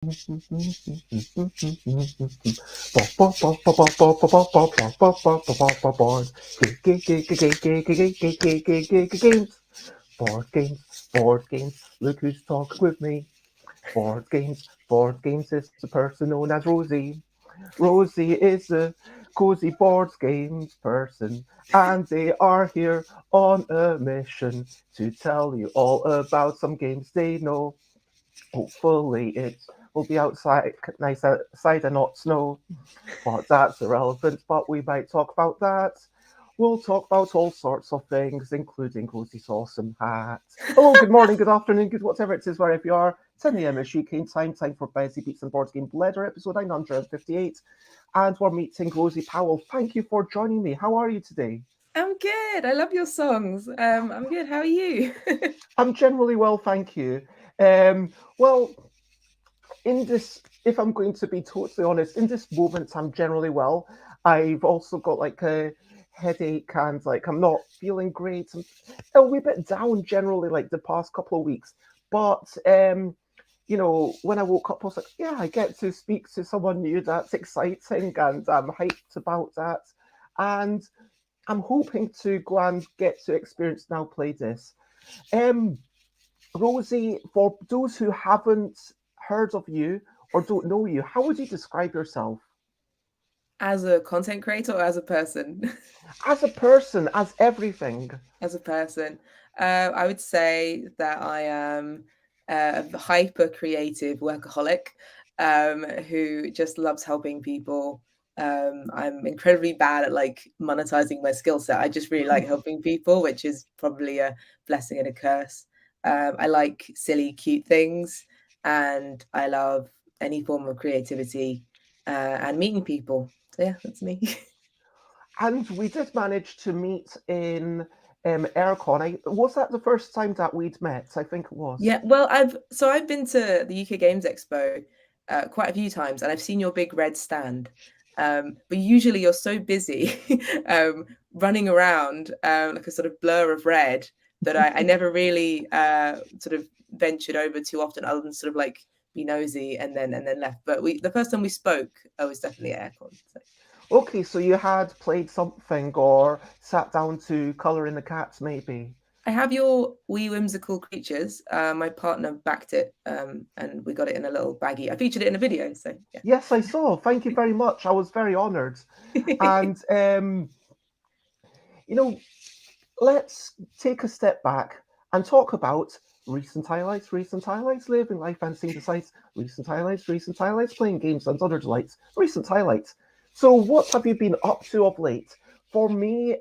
Board games, look who's talking with me. Board games is the person known as Rosie. Rosie is a cozy board games person, and they are here on a mission to tell you all about some games they know. Hopefully, it will be outside, nice outside and not snow. But that's irrelevant, but we might talk about that. We'll talk about all sorts of things, including Rosie's awesome hat. Hello, good morning, good afternoon, good whatever it is, wherever you are. 10 a.m. is UK time for Busy Beats and Board Game Leather, episode 958. And we're meeting Rozie Powell. Thank you for joining me. How are you today? I'm good. I love your songs. I'm good. How are you? I'm generally well, thank you. Well, in this, if I'm going to be totally honest, in this moment, I'm generally well. I've also got like a headache and like I'm not feeling great. I'm a wee bit down generally, like the past couple of weeks. But when I woke up, I was like, yeah, I get to speak to someone new. That's exciting, and I'm hyped about that. And I'm hoping to go and get to experience Now Play This. Um, Rosie, for those who haven't heard of you or don't know you, how would you describe yourself? As a content creator or as a person? As a person, as everything. As a person, I would say that I am a hyper creative workaholic who just loves helping people. I'm incredibly bad at like monetizing my skill set. I just really like helping people, which is probably a blessing and a curse. I like silly, cute things, and I love any form of creativity and meeting people. So yeah, that's me. And we did manage to meet in Aircon. Was that the first time that we'd met? I think it was. Yeah, well, I've been to the UK Games Expo quite a few times, and I've seen your big red stand. But usually you're so busy running around like a sort of blur of red that I never really sort of ventured over too often, other than sort of like be nosy and then left. But the first time we spoke, I was definitely at Aircon. So. Okay, so you had played something or sat down to colour in the cats, maybe. I have your Wee Whimsical Creatures. My partner backed it, and we got it in a little baggie. I featured it in a video, so yeah. Yes, I saw. Thank you very much. I was very honoured. And you know, let's take a step back and talk about recent highlights, living life and seeing the sights, recent highlights, playing games and other delights, recent highlights. So, what have you been up to of late? For me,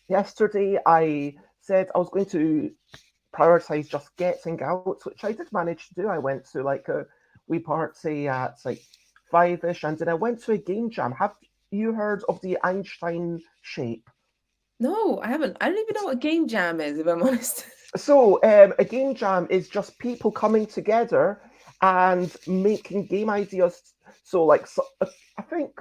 yesterday I said I was going to prioritize just getting out, which I did manage to do. I went to like a wee party at like 5ish, and then I went to a game jam. Have you heard of the Einstein shape? No, I haven't. I don't even know what a game jam is, if I'm honest. So, a game jam is just people coming together and making game ideas. So, I think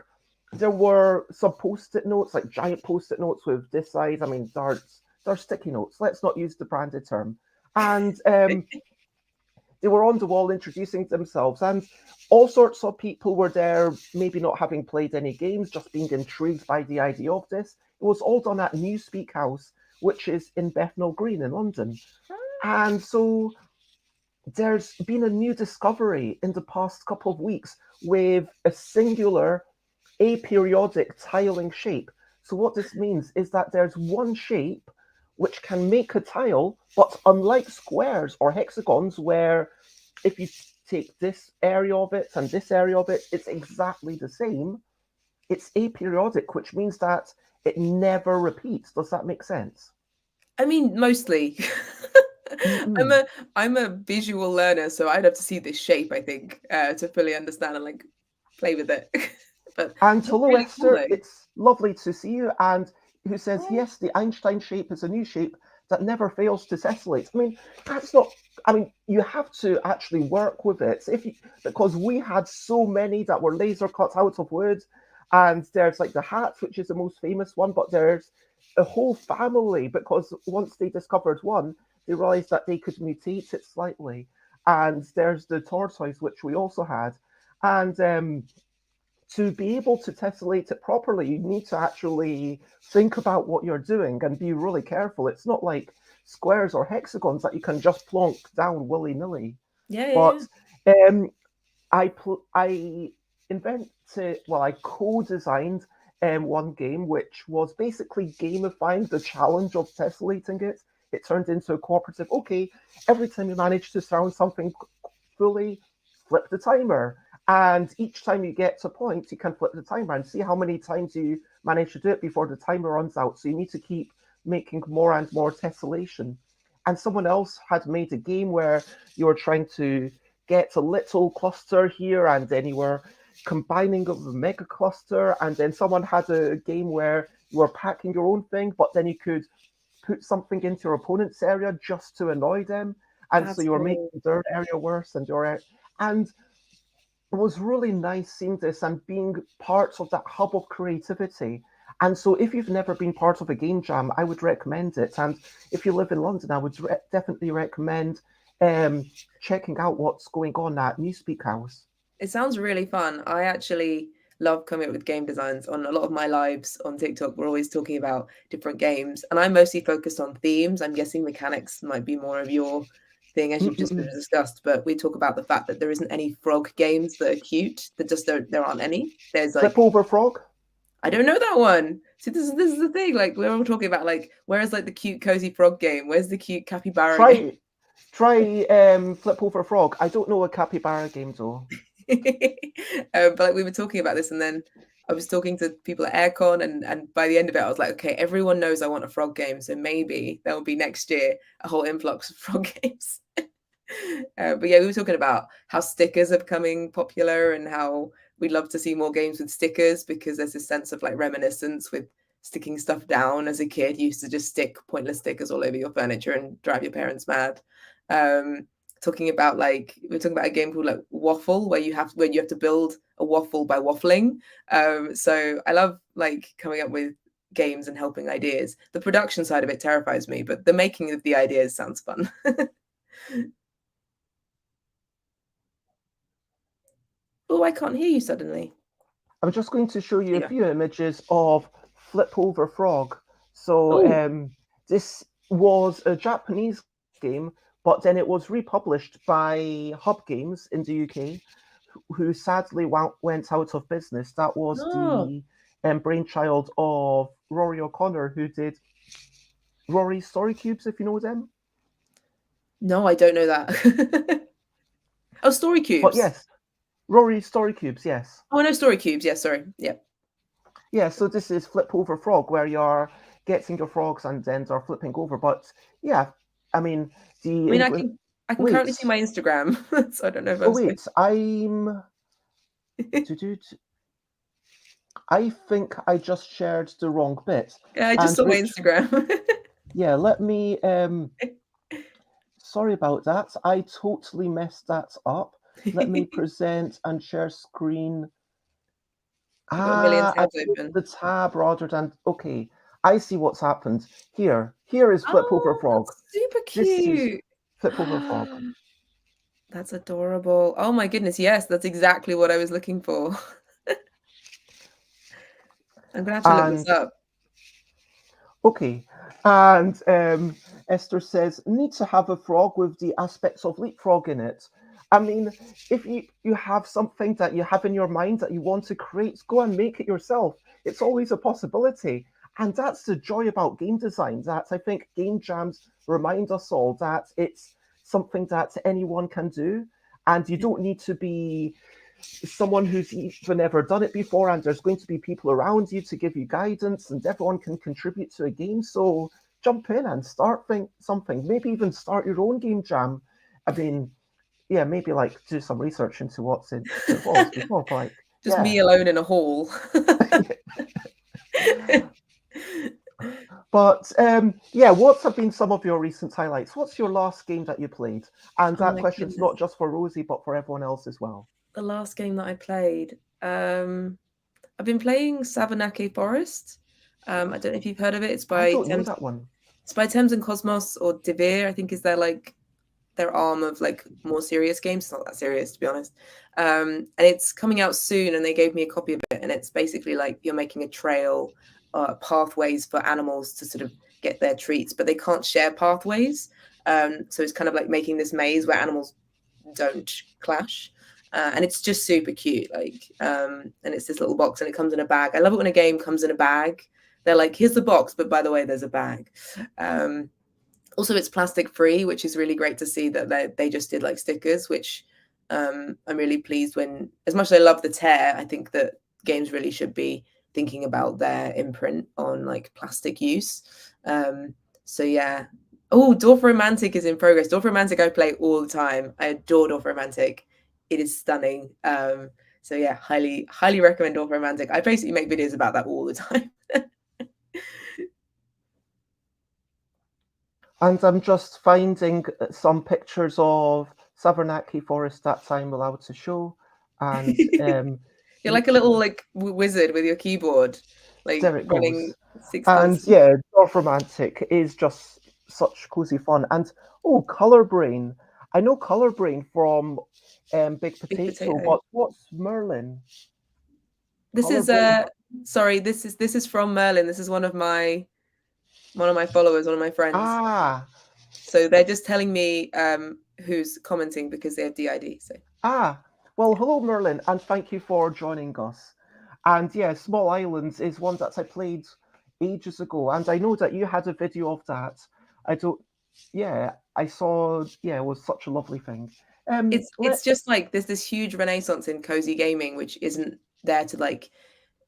there were some post-it notes, like giant post-it notes with this size. I mean, they're sticky notes. Let's not use the branded term. And they were on the wall introducing themselves, and all sorts of people were there, maybe not having played any games, just being intrigued by the idea of this. It was all done at Newspeak House, which is in Bethnal Green in London. And so there's been a new discovery in the past couple of weeks with a singular aperiodic tiling shape. So what this means is that there's one shape which can make a tile, but unlike squares or hexagons, where if you take this area of it and this area of it, it's exactly the same. It's aperiodic, which means that it never repeats. Does that make sense? I mean, mostly. I'm Mm-mm. a I'm a visual learner, so I'd have to see this shape, I think, to fully understand and like play with it. But And that's hello, really cool Esther. though. It's lovely to see you. And who says, yes, the Einstein shape is a new shape that never fails to tessellate. I mean, that's not, I mean, you have to actually work with it. Because we had so many that were laser cut out of wood. And there's like the hats, which is the most famous one, but there's a whole family because once they discovered one, they realized that they could mutate it slightly. and there's the tortoise, which we also had. And to be able to tessellate it properly, you need to actually think about what you're doing and be really careful. It's not like squares or hexagons that you can just plonk down willy nilly. Yeah, yeah, But yeah. um, I invented, well, I co-designed one game which was basically gamifying the challenge of tessellating it. It turned into a cooperative. Okay, every time you manage to surround something fully, flip the timer. And each time you get to a point, you can flip the timer and see how many times you manage to do it before the timer runs out. So you need to keep making more and more tessellation. And someone else had made a game where you were trying to get a little cluster here, and then you were combining of a mega cluster, and then someone had a game where you were packing your own thing, but then you could put something into your opponent's area just to annoy them, and so That's you were cool. making their area worse and your area. And it was really nice seeing this and being part of that hub of creativity. And so, if you've never been part of a game jam, I would recommend it. And if you live in London, I would definitely recommend um, checking out what's going on at Newspeak House. It sounds really fun. I actually love coming up with game designs. On a lot of my lives on TikTok, we're always talking about different games, and I'm mostly focused on themes. I'm guessing mechanics might be more of your thing, as you've just Mm-mm-mm. discussed. But we talk about the fact that there isn't any frog games that are cute. That just there aren't any. There's Flip like over frog. I don't know that one. See, this is the thing. Like we're all talking about like where's like the cute cozy frog game? Where's the cute capybara game? Try flip over frog. I don't know a capybara game though. But like we were talking about this, and then I was talking to people at Aircon, and by the end of it, I was like, okay, everyone knows I want a frog game, so maybe there will be next year a whole influx of frog games. But yeah, we were talking about how stickers are becoming popular and how we'd love to see more games with stickers because there's this sense of like reminiscence with sticking stuff down as a kid. You used to just stick pointless stickers all over your furniture and drive your parents mad. Talking about like we're talking about a game called like Waffle where you have to build a waffle by waffling. So I love like coming up with games and helping ideas. The production side of it terrifies me, but the making of the ideas sounds fun. Oh, I can't hear you suddenly. I'm just going to show you a Yeah. few images of Flip Over Frog. So Oh, this was a Japanese game, but then it was republished by Hub Games in the UK, who sadly went out of business. That was no. the brainchild of Rory O'Connor, who did Rory Story Cubes, if you know them. No, I don't know that. Oh, Story But Cubes. yes, Rory Story Cubes, yes. Oh, no, Story Cubes. Yes, sorry. Yeah. Yeah, so this is Flip Over Frog, where you're getting your frogs and then they're flipping over. But yeah, I mean, the I mean, I can currently wait, see my Instagram, so I don't know if oh I'm supposed wait, to do. I think I just shared the wrong bit, Yeah, I just and saw my which Instagram. yeah, let me. Sorry about that. I totally messed that up. Let me present and share screen. You've got a million I tabs clicked open. the tab rather than. Okay, I see what's happened. Here is Flip Over Oh, Frog. that's super This is cute. Flip Over Frog. That's adorable. Oh my goodness, yes, that's exactly what I was looking for. I'm gonna have to look this And up. okay, and Esther says need to have a frog with the aspects of leapfrog in it. I mean, if you have something that you have in your mind that you want to create, go and make it yourself. It's always a possibility, and that's the joy about game design. That I think game jams remind us all that it's something that anyone can do, and you don't need to be someone who's even ever done it before, and there's going to be people around you to give you guidance, and everyone can contribute to a game. So jump in and start something. Maybe even start your own game jam. I mean, yeah, maybe like do some research into what's involved before, but like, Just yeah. me alone in a hall. But yeah, what have been some of your recent highlights? What's your last game that you played? And Oh that my question's goodness. not just for Rosie, but for everyone else as well. The last game that I played. I've been playing Sabanake Forest. I don't know if you've heard of it. I don't know that one. It's by Thames and Cosmos or Devere, I think is their like their arm of like more serious games. It's not that serious, to be honest. And it's coming out soon, and they gave me a copy of it, and it's basically like you're making a trail, pathways for animals to sort of get their treats, but they can't share pathways. So it's kind of like making this maze where animals don't clash. And it's just super cute, like, and it's this little box, and it comes in a bag. I love it when a game comes in a bag. They're like, here's the box, but by the way, there's a bag. Also, it's plastic free, which is really great to see that they just did like stickers, which I'm really pleased when, as much as I love the tear, I think that games really should be thinking about their imprint on like plastic use. So yeah. Oh, Dwarf Romantic is in progress. Dwarf Romantic I play all the time. I adore Dwarf Romantic. It is stunning. So yeah, highly recommend Dwarf Romantic. I basically make videos about that all the time. And I'm just finding some pictures of Savernake Forest that I'm allowed to show. And You're like a little like wizard with your keyboard, like there it running goes. 6 buttons. And yeah, Dwarf Romantic is just such cozy fun. And oh, Color Brain. I know Color Brain from Big Potato, Potato. but what's Merlin? This Color is Brain. sorry, this is from Merlin. This is one of my followers, one of my friends. Ah, So they're just telling me who's commenting because they have DID. So well, hello Merlin, and thank you for joining us. And yeah, Small Islands is one that I played ages ago, and I know that you had a video of that. I don't, yeah, I saw, yeah, it was such a lovely thing. it's just like there's this huge renaissance in cozy gaming, which isn't there to like,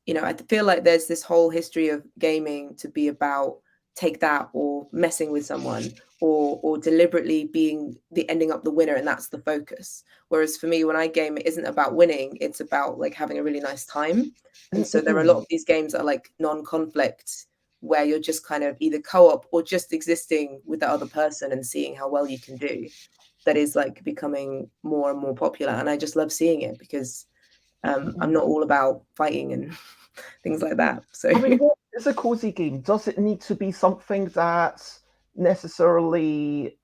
I feel like there's this whole history of gaming to be about take that or messing with someone or deliberately being the ending up the winner, and that's the focus. Whereas for me, when I game, it isn't about winning, it's about like having a really nice time. And so there are a lot of these games that are like non-conflict, where you're just kind of either co-op or just existing with the other person and seeing how well you can do. That is like becoming more and more popular, and I just love seeing it because I'm not all about fighting and things like that. So I mean, what is a cozy game? Does it need to be something that's necessarily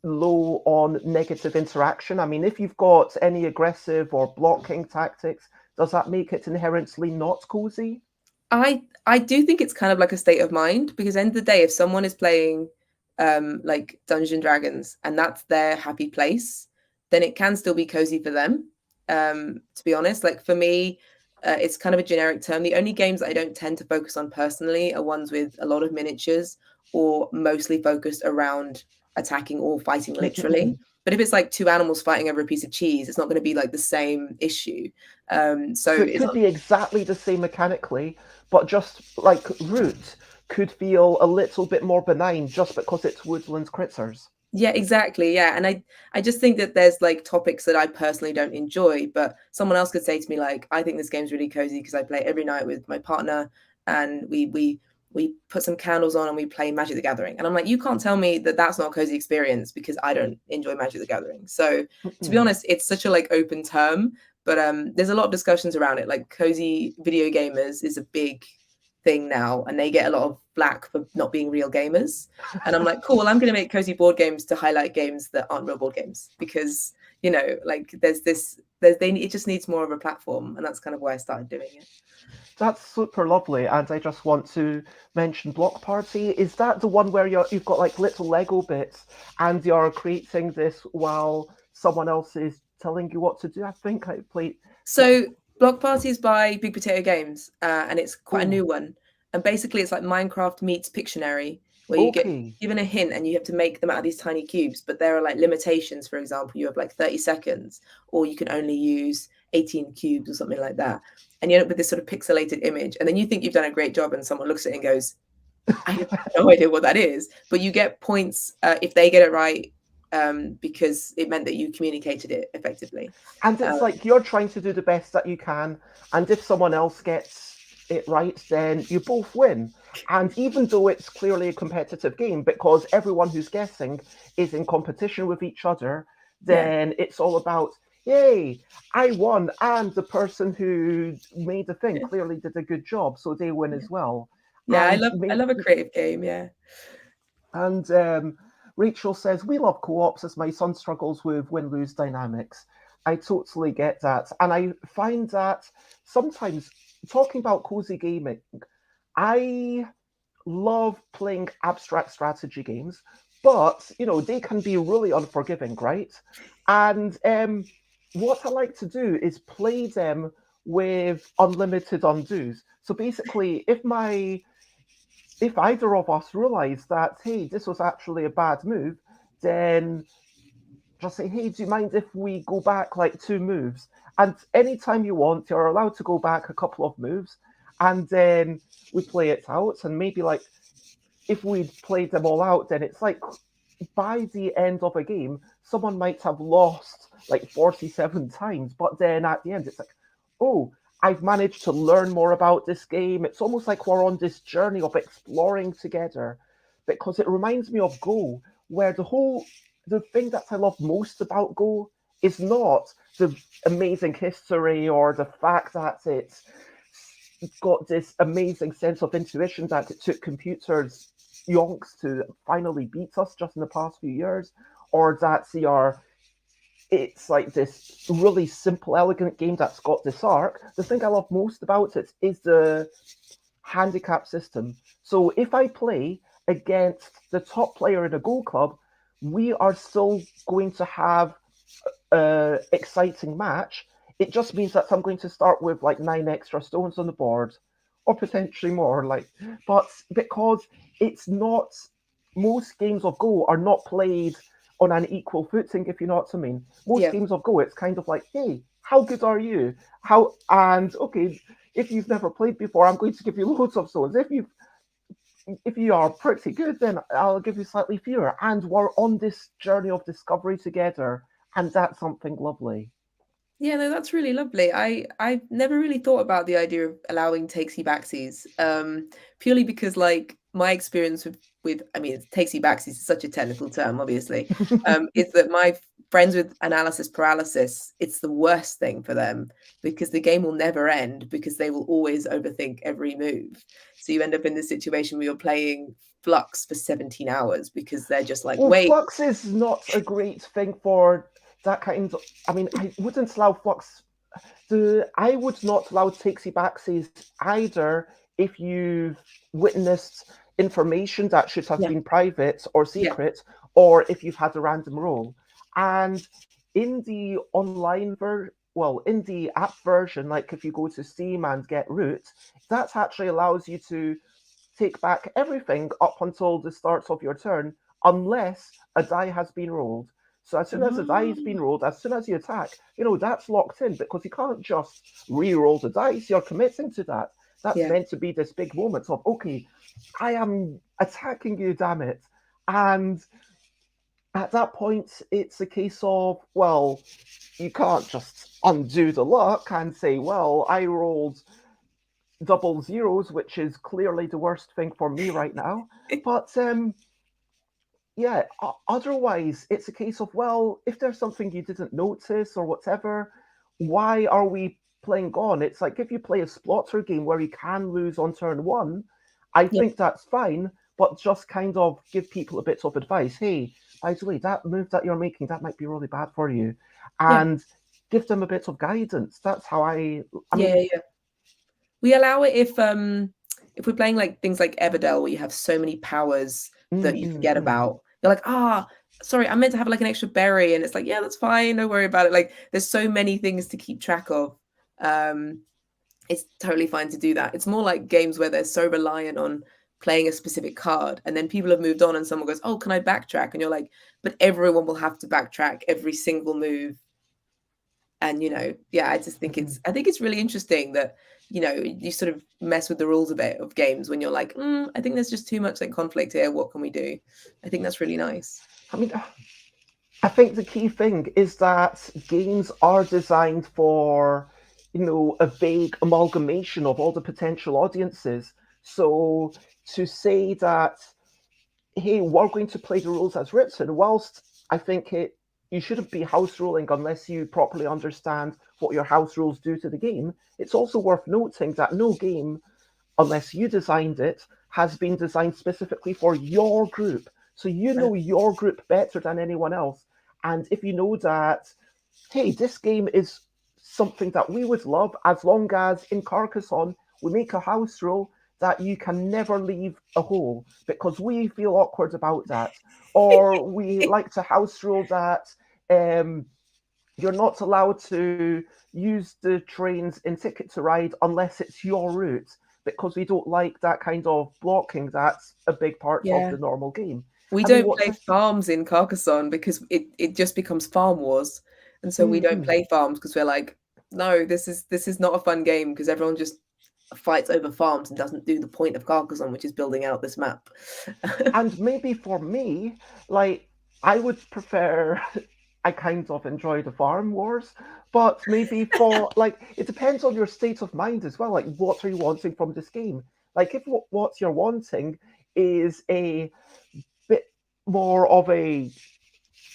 low on negative interaction? I mean, if you've got any aggressive or blocking tactics, does that make it inherently not cozy? I do think it's kind of like a state of mind, because end of the day, if someone is playing like Dungeons and Dragons and that's their happy place, then it can still be cozy for them. To be honest, like for me, it's kind of a generic term. The only games that I don't tend to focus on personally are ones with a lot of miniatures or mostly focused around attacking or fighting literally. But if it's like two animals fighting over a piece of cheese, it's not going to be like the same issue. So So it it's could not. be exactly the same mechanically, but just like Root could feel a little bit more benign just because it's woodland critters. Yeah, exactly. Yeah. And I just think that there's like topics that I personally don't enjoy, but someone else could say to me, like, I think this game's really cozy because I play it every night with my partner, and we put some candles on and we play Magic the Gathering. And I'm like, you can't tell me that that's not a cozy experience because I don't enjoy Magic the Gathering. So to be honest, it's such a like open term, but there's a lot of discussions around it. Like cozy video gamers is a big thing now, and they get a lot of flack for not being real gamers. And I'm like, cool, well, I'm going to make cozy board games to highlight games that aren't real board games, because like it just needs more of a platform, and that's kind of why I started doing it. That's super lovely, and I just want to mention Block Party. Is that the one where you've got like little Lego bits and you're creating this while someone else is telling you what to do? I think I played. So Block Party is by Big Potato Games, and it's quite a Oh, new one. And basically, it's like Minecraft meets Pictionary, where you get okay. given a hint and you have to make them out of these tiny cubes. But there are like limitations. For example, you have like 30 seconds, or you can only use 18 cubes or something like that. And you end up with this sort of pixelated image. And then you think you've done a great job, and someone looks at it and goes, I have no idea what that is. But you get points if they get it right, because it meant that you communicated it effectively. And it's like you're trying to do the best that you can, and if someone else gets it right, then you both win. And even though it's clearly a competitive game, because everyone who's guessing is in competition with each other, then it's all about, yay, I won, and the person who made the thing clearly did a good job, so they win as well. Yeah, And I love a creative game. Yeah. and Rachel says, we love co-ops as my son struggles with win-lose dynamics. I totally get that. And I find that sometimes, talking about cozy gaming, I love playing abstract strategy games, but they can be really unforgiving, right? And what I like to do is play them with unlimited undos. So basically, if either of us realize that, hey, this was actually a bad move, then just say, hey, do you mind if we go back like 2 moves? And anytime you want, you're allowed to go back a couple of moves, and then we play it out. And maybe like if we'd played them all out, then it's like by the end of a game, someone might have lost like 47 times, but then at the end, it's like, oh, I've managed to learn more about this game. It's almost like we're on this journey of exploring together, because it reminds me of Go, where the thing that I love most about Go is not the amazing history or the fact that it's got this amazing sense of intuition that it took computers yonks to finally beat us just in the past few years, or that it's like this really simple, elegant game that's got this arc. The thing I love most about it is the handicap system. So if I play against the top player in a Go club, we are still going to have an exciting match. It just means that I'm going to start with like 9 extra stones on the board, or potentially more. But because it's not, most games of Go are not played on an equal footing, if you know what I mean. Most Yeah. games of Go, it's kind of like, hey, how good are you? Okay, if you've never played before, I'm going to give you loads of stones. If you are pretty good, then I'll give you slightly fewer. And we're on this journey of discovery together, and that's something lovely. Yeah, no, that's really lovely. I never really thought about the idea of allowing takesy backsies, purely because like my experience with I mean, takesy backsies is such a technical term, obviously, is that my friends with analysis paralysis, it's the worst thing for them because the game will never end because they will always overthink every move. So you end up in this situation where you're playing Flux for 17 hours because they're just like, Well, wait, Flux is not a great thing for that kind of. I mean, I wouldn't allow Flux. I would not allow takesy backsies either if you've witnessed information that should have yeah, been private or yeah, secret, or if you've had a random roll. And in the online version, well, in the app version, like if you go to Steam and get root, that actually allows you to take back everything up until the start of your turn, unless a die has been rolled. So as soon as the die has been oh, rolled, as soon as you attack, that's locked in because you can't just re-roll the dice. You're committing to that. That's yeah. meant to be this big moment of, okay, I am attacking you, damn it. And at that point, it's a case of, well, you can't just undo the luck and say, well, I rolled double zeros, which is clearly the worst thing for me right now. But yeah, otherwise, it's a case of, well, if there's something you didn't notice or whatever, why are we playing on? It's like if you play a splotter game where you can lose on turn one, I Yeah, think that's fine, but just kind of give people a bit of advice. Hey, by the way, that move that you're making, that might be really bad for you. yeah, And give them a bit of guidance. That's how I yeah, mean, yeah. We allow it if we're playing like things like Everdell where you have so many powers that you forget mm. about. You're like, sorry, I meant to have like an extra berry, and it's like, yeah, that's fine, don't worry about it. Like, there's so many things to keep track of. Um, it's totally fine to do that. It's more like games where they're so reliant on playing a specific card, and then people have moved on, and someone goes, "Oh, can I backtrack?" And you're like, "But everyone will have to backtrack every single move." And yeah, I just think Mhm. it's really interesting that you sort of mess with the rules a bit of games when you're like, I think there's just too much like conflict here, what can we do? I think that's really nice. I mean, I think the key thing is that games are designed for, a vague amalgamation of all the potential audiences. So to say that, hey, we're going to play the rules as written, whilst I think you shouldn't be house ruling unless you properly understand what your house rules do to the game, it's also worth noting that no game, unless you designed it, has been designed specifically for your group. So you know your group better than anyone else. And if you know that, hey, this game is something that we would love, as long as in Carcassonne we make a house rule that you can never leave a hole because we feel awkward about that. Or we like to house rule that you're not allowed to use the trains in Ticket to Ride unless it's your route because we don't like that kind of blocking that's a big part of Yeah. the normal game. We I mean, don't what's play farms in Carcassonne because it just becomes farm wars. And so we don't mm-mm. play farms because we're like, no, this is not a fun game because everyone just fights over farms and doesn't do the point of Carcassonne, which is building out this map. And maybe for me, like I would prefer. I kind of enjoy the farm wars, but maybe for like it depends on your state of mind as well. Like, what are you wanting from this game? Like, if what you're wanting is a bit more of a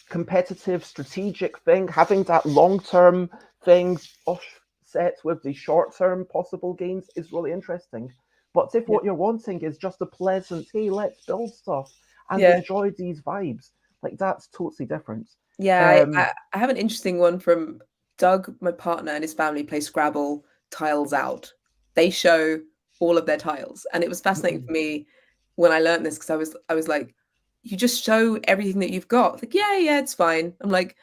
competitive, strategic thing, having that long-term thing offset with the short-term possible gains is really interesting. But if Yeah. what you're wanting is just a pleasant, hey, let's build stuff and Yeah. enjoy these vibes, like that's totally different. Yeah, Um, I have an interesting one from Doug, my partner, and his family play Scrabble tiles out. They show all of their tiles, and it was fascinating for me when I learned this because I was like, you just show everything that you've got. Like, yeah, it's fine. I'm like,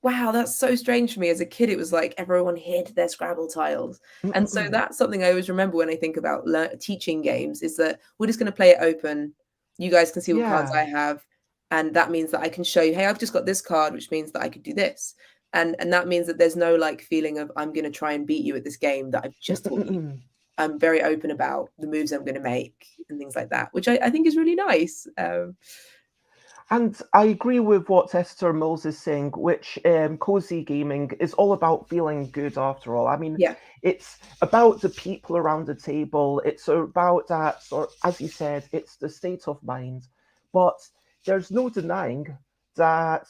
wow, that's so strange for me. As a kid, it was like everyone hid their Scrabble tiles, and so that's something I always remember when I think about teaching games. Is that we're just going to play it open. You guys can see what cards I yeah. have, and that means that I can show you, hey, I've just got this card, which means that I could do this, and that means that there's no like feeling of I'm going to try and beat you at this game that I've just taught you. I'm very open about the moves I'm going to make and things like that, which I think is really nice. And I agree with what Esther Mills is saying, which cozy gaming is all about feeling good after all. I mean, Yeah, it's about the people around the table, it's about that sort, as you said, it's the state of mind. But there's no denying that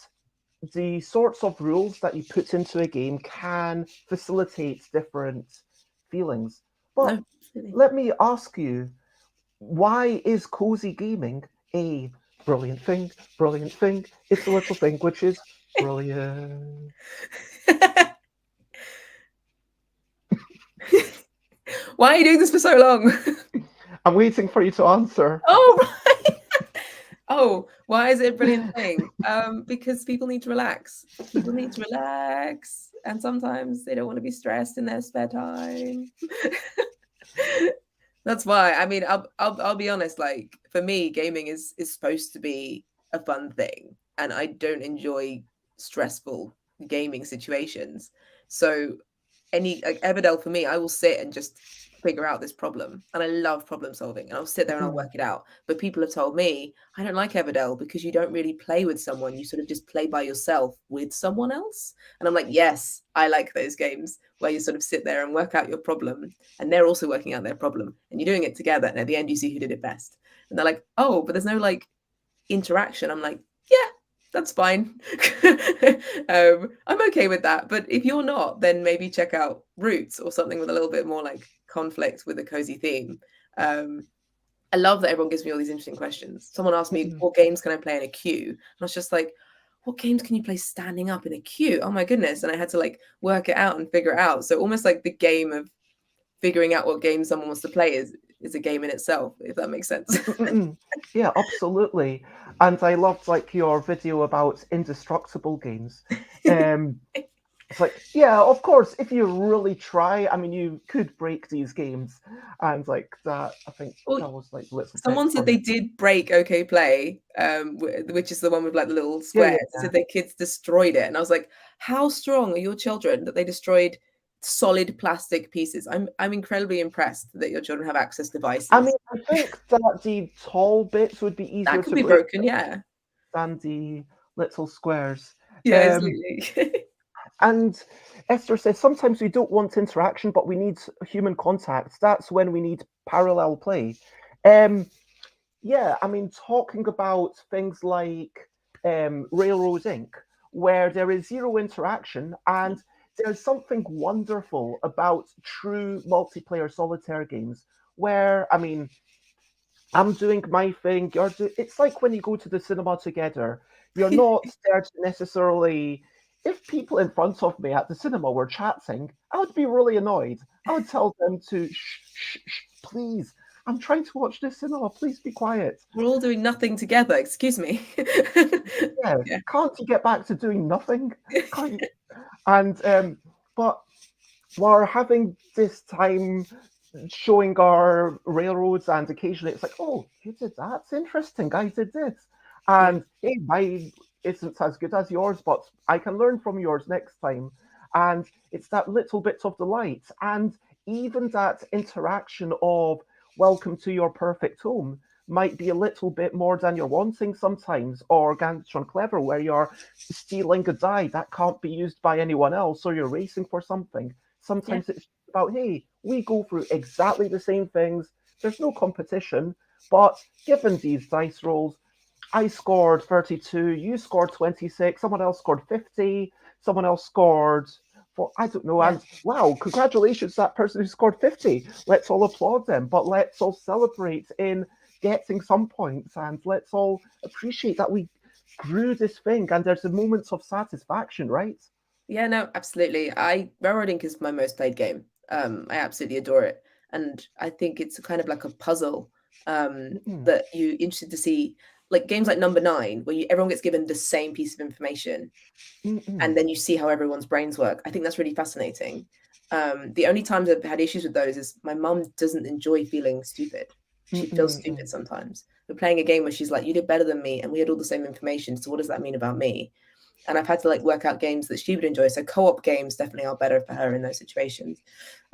the sorts of rules that you put into a game can facilitate different feelings. But no, absolutely. let me ask you, why is cozy gaming a brilliant thing? Brilliant thing. It's a little thing which is brilliant. Why are you doing this for so long? I'm waiting for you to answer. Oh, right. Oh, why is it a brilliant thing? Because people need to relax. People need to relax, and sometimes they don't want to be stressed in their spare time. That's why. I mean, I'll be honest. Like for me, gaming is supposed to be a fun thing, and I don't enjoy stressful gaming situations. So any like Everdell for me, I will sit and just figure out this problem. And I love problem solving. And I'll sit there and I'll work it out. But people have told me I don't like Everdell because you don't really play with someone. You sort of just play by yourself with someone else. And I'm like, yes, I like those games where you sort of sit there and work out your problem. And they're also working out their problem. And you're doing it together. And at the end you see who did it best. And they're like, oh, but there's no like interaction. I'm like, yeah, that's fine. I'm okay with that. But if you're not, then maybe check out Roots or something with a little bit more like conflict with a cozy theme. I love that everyone gives me all these interesting questions. Someone asked me, what games can I play in a queue? And I was just like, what games can you play standing up in a queue? Oh my goodness. And I had to like work it out and figure it out. So almost like the game of figuring out what game someone wants to play is a game in itself, if that makes sense. Yeah, absolutely. And I loved like your video about indestructible games. It's like, yeah, of course, if you really try, I mean, you could break these games. And like that, I think Well, that was like little someone text said on. they did break OK Play, which is the one with like the little Yeah, squares. They yeah. said their kids destroyed it, and I was like, "How strong are your children that they destroyed solid plastic pieces?" I'm incredibly impressed that your children have access I mean, devices. I think that the tall bits would be That easier could to be break broken, yeah, than the little squares. yeah, Um, absolutely. and Esther says sometimes we don't want interaction, but we need human contact. That's when we need parallel play. Um, yeah, I mean, talking about things like Railroad Inc., where there is zero interaction, and there's something wonderful about true multiplayer solitaire games, where, I mean, I'm doing my thing. It's like when you go to the cinema together. You're not there to necessarily. If people in front of me at the cinema were chatting, I would be really annoyed. I would tell them to shh, please. I'm trying to watch this cinema. Please be quiet. We're all doing nothing together. Excuse me. Yeah, Yeah. can't you get back to doing nothing? Can't you? And but we're having this time showing our railroads, and occasionally it's like, oh, you did that? That's interesting. I did this. Yeah. And hey, my isn't as good as yours, but I can learn from yours next time. And it's that little bit of delight. And even that interaction of welcome to your perfect home might be a little bit more than you're wanting sometimes, or Gantron Clever, where you're stealing a die that can't be used by anyone else, or you're racing for something. Yeah. Sometimes it's about, hey, we go through exactly the same things. There's no competition, but given these dice rolls, I scored 32, you scored 26, someone else scored 50, someone else scored for, I don't know, Yeah. and wow, congratulations to that person who scored 50. Let's all applaud them, but let's all celebrate in getting some points, and let's all appreciate that we grew this thing, and there's a moments of satisfaction, right? Yeah, no, absolutely. Railroad Ink is my most played game. I absolutely adore it, and I think it's kind of like a puzzle Mm-mm, that you interested to see, like games like Number Nine, where everyone gets given the same piece of information, and mm-mm, then you see how everyone's brains work. I think that's really fascinating. The only times I've had issues with those is my mum doesn't enjoy feeling stupid. She feels mm-mm, stupid sometimes. We're playing a game where she's like, "You did better than me, and we had all the same information. So what does that mean about me?" And I've had to like work out games that she would enjoy. So co-op games definitely are better for her in those situations.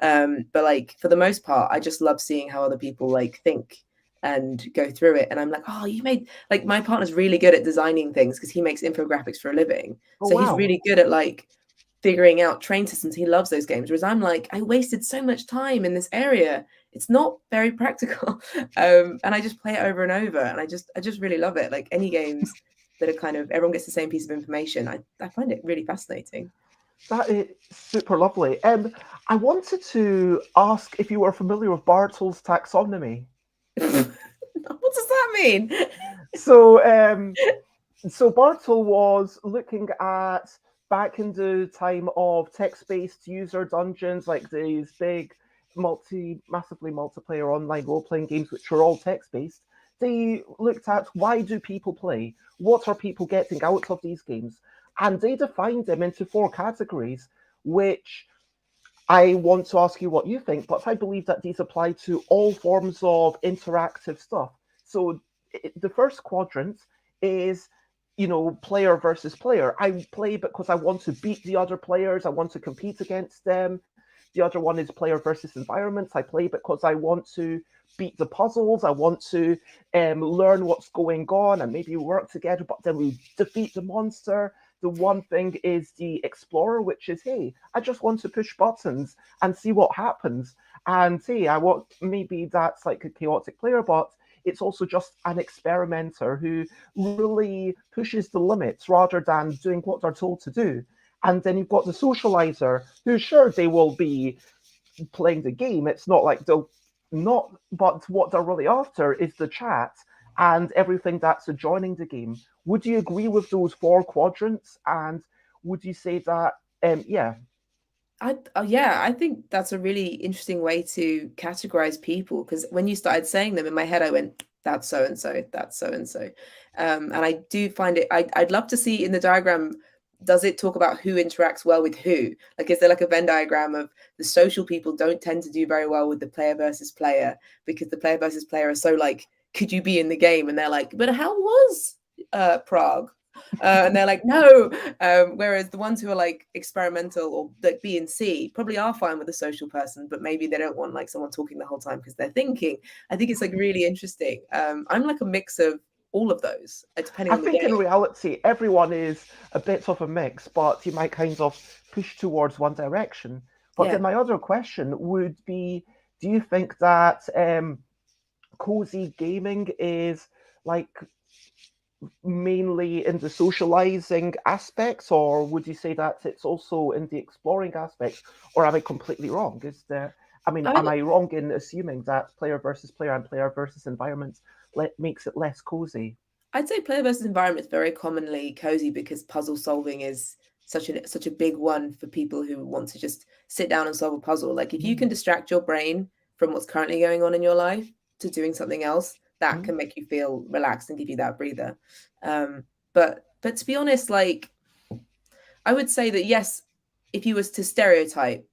But like for the most part, I just love seeing how other people like think and go through it. And I'm like, oh, you made like my partner's really good at designing things because he makes infographics for a living. oh, So he's wow. really good at like figuring out train systems. He loves those games. Whereas I'm like, I wasted so much time in this area. It's not very practical. And I just play it over and over. And I just really love it. Like any games that are kind of everyone gets the same piece of information. I find it really fascinating. That is super lovely. I wanted to ask if you were familiar with Bartol's taxonomy. What does that mean? So, so Bartol was looking at back in the time of text-based user dungeons, like these big, massively multiplayer online role-playing games, which were all text-based. They looked at why do people play? What are people getting out of these games? And they defined them into four categories, which I want to ask you what you think, but I believe that these apply to all forms of interactive stuff. So the first quadrant is, player versus player. I play because I want to beat the other players, I want to compete against them. The other one is player versus environments. I play because I want to beat the puzzles, I want to learn what's going on and maybe work together, but then we defeat the monster. The one thing is the explorer, which is, hey, I just want to push buttons and see what happens. And hey, I want, maybe that's like a chaotic player, but it's also just an experimenter who really pushes the limits rather than doing what they're told to do. And then you've got the socializer, who sure they will be playing the game. It's not like they'll not, but what they're really after is the chat and everything that's adjoining the game. Would you agree with those four quadrants? And would you say that, yeah, Yeah, I think that's a really interesting way to categorize people because when you started saying them in my head, I went, that's so and so, that's so and so. And I do find it, I'd love to see in the diagram, does it talk about who interacts well with who? Like, is there like a Venn diagram of the social people don't tend to do very well with the player versus player because the player versus player are so like, could you be in the game? And they're like, but how was Prague? And they're like, no. Whereas the ones who are like experimental or like B and C probably are fine with a social person, but maybe they don't want like someone talking the whole time because they're thinking. I think it's like really interesting. I'm like a mix of all of those, depending I on the think in game. reality, everyone is a bit of a mix, but you might kind of push towards one direction. But Yeah. then my other question would be, do you think that cozy gaming is like mainly in the socializing aspects, or would you say that it's also in the exploring aspects, or am I completely wrong? Is there? I mean, am I wrong in assuming that player versus player and player versus environment makes it less cozy? I'd say player versus environment is very commonly cozy because puzzle solving is such a big one for people who want to just sit down and solve a puzzle. Like if you can distract your brain from what's currently going on in your life to doing something else, that can make you feel relaxed and give you that breather. But to be honest, like I would say that yes, if you was to stereotype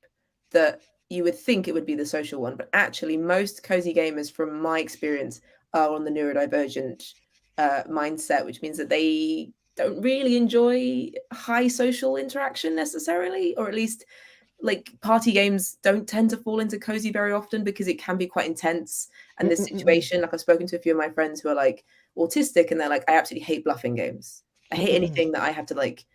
that you would think it would be the social one, but actually most cozy gamers from my experience are on the neurodivergent mindset, which means that they don't really enjoy high social interaction necessarily, or at least like party games don't tend to fall into cozy very often because it can be quite intense. And this situation, like I've spoken to a few of my friends who are like autistic and they're like, I absolutely hate bluffing games. I hate anything that I have to like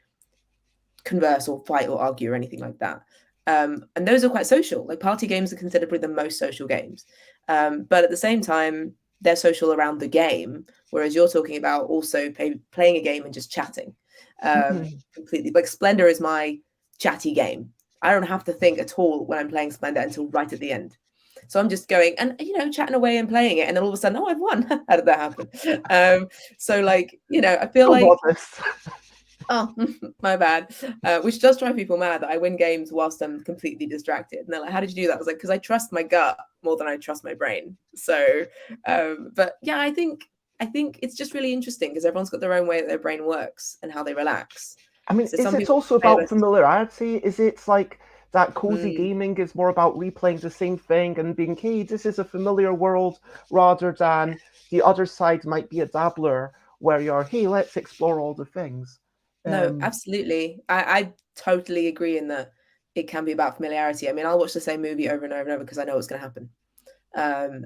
converse or fight or argue or anything like that. And those are quite social. Like party games are considered probably the most social games. But at the same time, they're social around the game, whereas you're talking about also playing a game and just chatting. Completely. Like Splendor is my chatty game. I don't have to think at all when I'm playing Splendor until right at the end. So I'm just going and, you know, chatting away and playing it. And then all of a sudden, oh, I've won. How did that happen? So like, you know, I feel like... Oh, my bad. Which does drive people mad that I win games whilst I'm completely distracted. And they're like, how did you do that? I was like, because I trust my gut more than I trust my brain. So, but yeah, I think it's just really interesting because everyone's got their own way that their brain works and how they relax. I mean, So is it also about familiarity? Is it like that cozy Mm. gaming is more about replaying the same thing and being, hey, this is a familiar world, rather than the other side might be a dabbler where you're, hey, let's explore all the things. No, absolutely. I totally agree in that it can be about familiarity. I mean, I'll watch the same movie over and over and over because I know what's going to happen.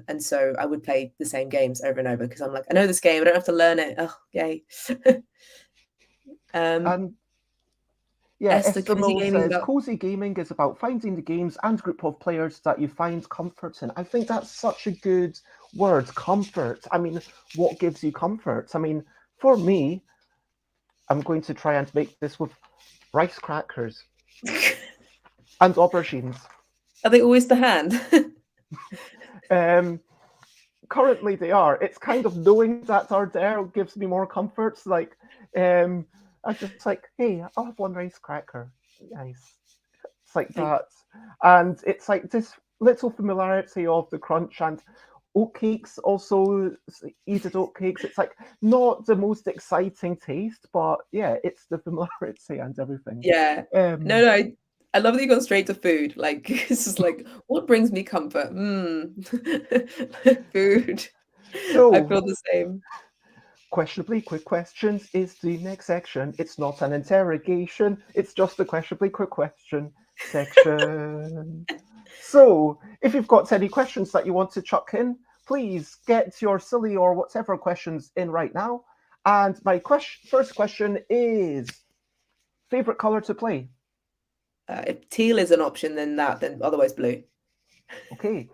And so I would play the same games over and over because I'm like, I know this game, I don't have to learn it. Oh, yay. And yeah, Esther, cozy Esther gaming says, about... cozy gaming is about finding the games and group of players that you find comfort in. I think that's such a good word, comfort. I mean, what gives you comfort? I mean, for me, I'm going to try and make this with rice crackers and aubergines. Are they always to hand? Currently they are. It's kind of knowing that are there gives me more comfort. Like, I'm just like, hey, I'll have one rice cracker. Nice. It's like that. And it's like this little familiarity of the crunch and oatcakes also, heated oatcakes. It's like not the most exciting taste, but yeah, it's the familiarity and everything. Yeah. No, I love that you've gone straight to food. Like it's just like, what brings me comfort? Food. So I feel the same. questionably quick questions is the next section. It's not an interrogation, it's just a questionably quick question section. So, if you've got any questions that you want to chuck in, please get your silly or whatever questions in right now. And my first question is favorite color to play? If teal is an option, then otherwise blue. Okay.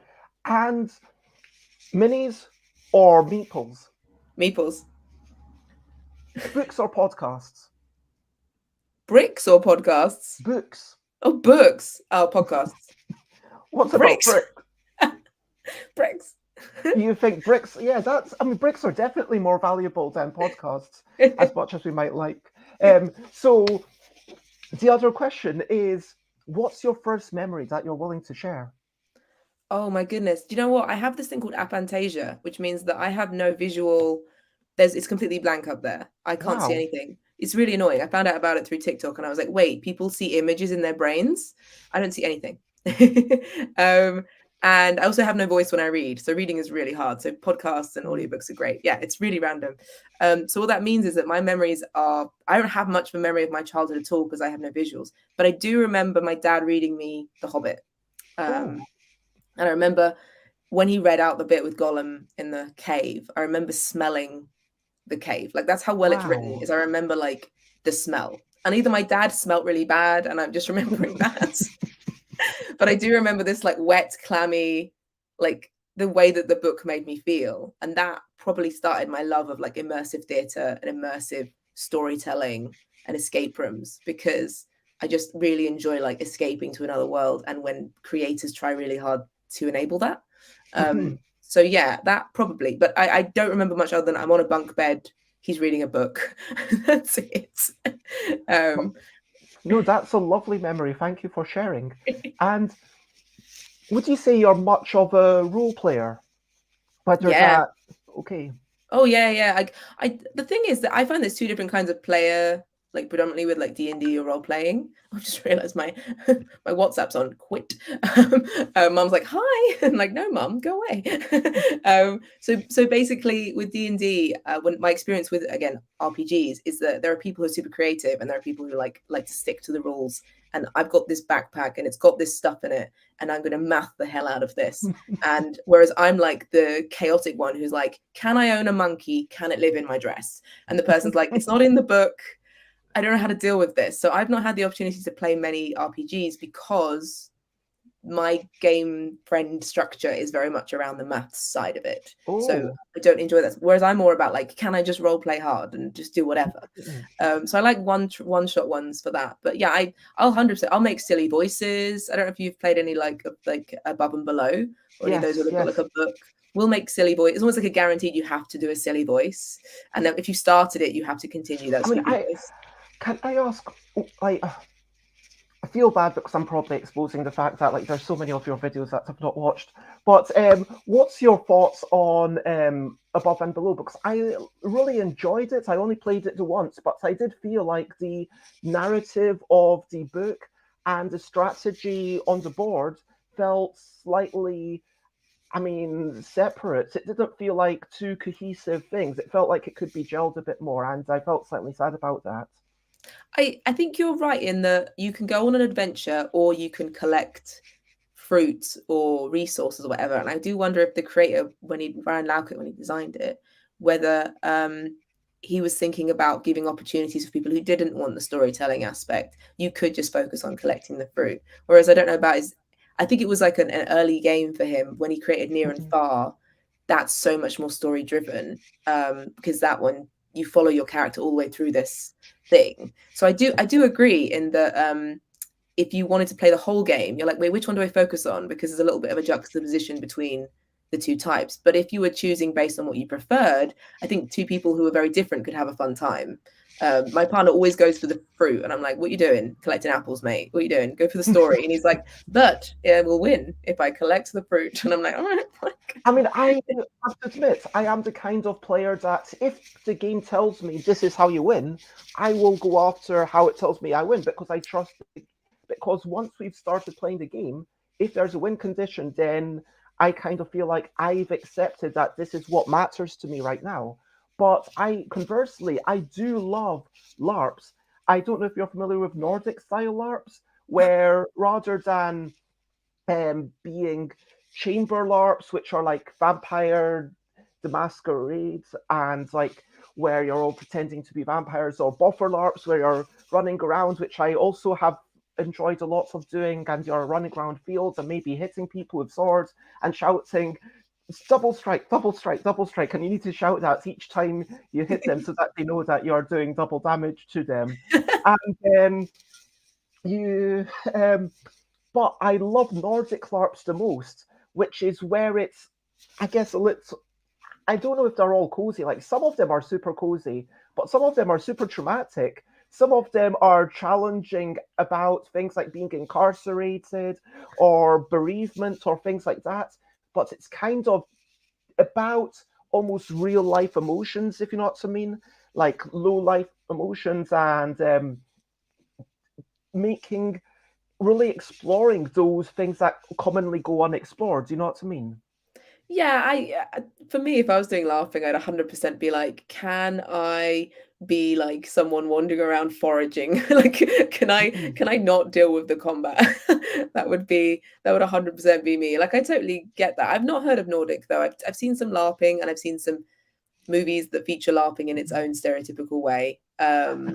And minis or meeples? Meeples. Books or podcasts? Bricks or podcasts? Books. Oh, books. Oh, podcasts. What's Bricks. about bricks? Bricks. You think bricks? Yeah, I mean, bricks are definitely more valuable than podcasts, as much as we might like. So, the other question is, what's your first memory that you're willing to share? Oh my goodness. Do you know what? I have this thing called aphantasia, which means that I have no visual. It's completely blank up there. I can't see Wow. anything. It's really annoying. I found out about it through TikTok and I was like, wait, people see images in their brains? I don't see anything. And I also have no voice when I read. So reading is really hard. So podcasts and audiobooks are great. Yeah, it's really random. So what that means is that my memories are, I don't have much of a memory of my childhood at all because I have no visuals. But I do remember my dad reading me The Hobbit. And I remember when he read out the bit with Gollum in the cave, I remember smelling the cave. Like that's how well it's written, is I remember like the smell. And either my dad smelt really bad and I'm just remembering that. But I do remember this like wet, clammy, like the way that the book made me feel. And that probably started my love of like immersive theatre and immersive storytelling and escape rooms, because I just really enjoy like escaping to another world. And when creators try really hard to enable that. So yeah, that probably. But I don't remember much other than I'm on a bunk bed. He's reading a book. That's it. No, that's a lovely memory. Thank you for sharing. And would you say you're much of a role player? Whether Yeah. that, okay. Oh yeah. I the thing is that I find there's two different kinds of player, like predominantly with like D&D or role playing. I just realized my my WhatsApp's on quit. Mum's like, hi. I'm like, no, mum, go away. So basically with D&D, when my experience with, again, RPGs is that there are people who are super creative and there are people who like to stick to the rules. And I've got this backpack and it's got this stuff in it, and I'm going to math the hell out of this. And whereas I'm like the chaotic one who's like, can I own a monkey? Can it live in my dress? And the person's like, it's not in the book. I don't know how to deal with this. So I've not had the opportunity to play many RPGs because my game friend structure is very much around the maths side of it. So I don't enjoy that. Whereas I'm more about like, can I just role play hard and just do whatever? So I like one shot ones for that. But yeah, I'll 100%. I'll make silly voices. I don't know if you've played any like Above and Below or any of those where they've got like a book. We'll make silly voice. It's almost like a guaranteed you have to do a silly voice, and then if you started it, you have to continue that stupid voice. Can I ask, like, I feel bad because I'm probably exposing the fact that like there's so many of your videos that I've not watched. But what's your thoughts on Above and Below? Because I really enjoyed it. I only played it once, but I did feel like the narrative of the book and the strategy on the board felt slightly, I mean, separate. It didn't feel like two cohesive things. It felt like it could be gelled a bit more, and I felt slightly sad about that. I think you're right in that you can go on an adventure or you can collect fruit or resources or whatever. And I do wonder if the creator, Ryan Laukert, when he designed it, whether he was thinking about giving opportunities for people who didn't want the storytelling aspect. You could just focus on collecting the fruit. Whereas I don't know about I think it was like an early game for him when he created Near and Far. That's so much more story driven, because that one you follow your character all the way through this thing. So I do agree in that if you wanted to play the whole game, you're like, wait, which one do I focus on? Because there's a little bit of a juxtaposition between the two types. But if you were choosing based on what you preferred, I think two people who are very different could have a fun time. My partner always goes for the fruit, and I'm like, what are you doing? Collecting apples, mate. What are you doing? Go for the story. And he's like, but yeah, we'll win if I collect the fruit. And I'm like, all right. I mean, I have to admit, I am the kind of player that if the game tells me this is how you win, I will go after how it tells me I win because I trust it. Because once we've started playing the game, if there's a win condition, then I kind of feel like I've accepted that this is what matters to me right now. But conversely, I do love LARPs. I don't know if you're familiar with Nordic style LARPs, where rather than being chamber LARPs, which are like Vampire the Masquerade, and like where you're all pretending to be vampires, or buffer LARPs where you're running around, which I also have enjoyed a lot of doing, and you're running around fields and maybe hitting people with swords and shouting double strike, double strike, double strike, and you need to shout that each time you hit them so that they know that you're doing double damage to them. And then you but I love Nordic LARPs the most, which is where it's, I guess, a little. I don't know if they're all cozy. Like some of them are super cozy, but some of them are super traumatic. Some of them are challenging about things like being incarcerated or bereavement or things like that. But it's kind of about almost real life emotions, if you know what I mean, like low life emotions, and making really exploring those things that commonly go unexplored. Do you know what I mean? Yeah, for me, if I was doing laughing, I'd 100% be like, can I be like someone wandering around foraging? Like, can I not deal with the combat? That would 100% be me. Like, I totally get that. I've not heard of Nordic though. I've seen some LARPing and I've seen some movies that feature LARPing in its own stereotypical way. I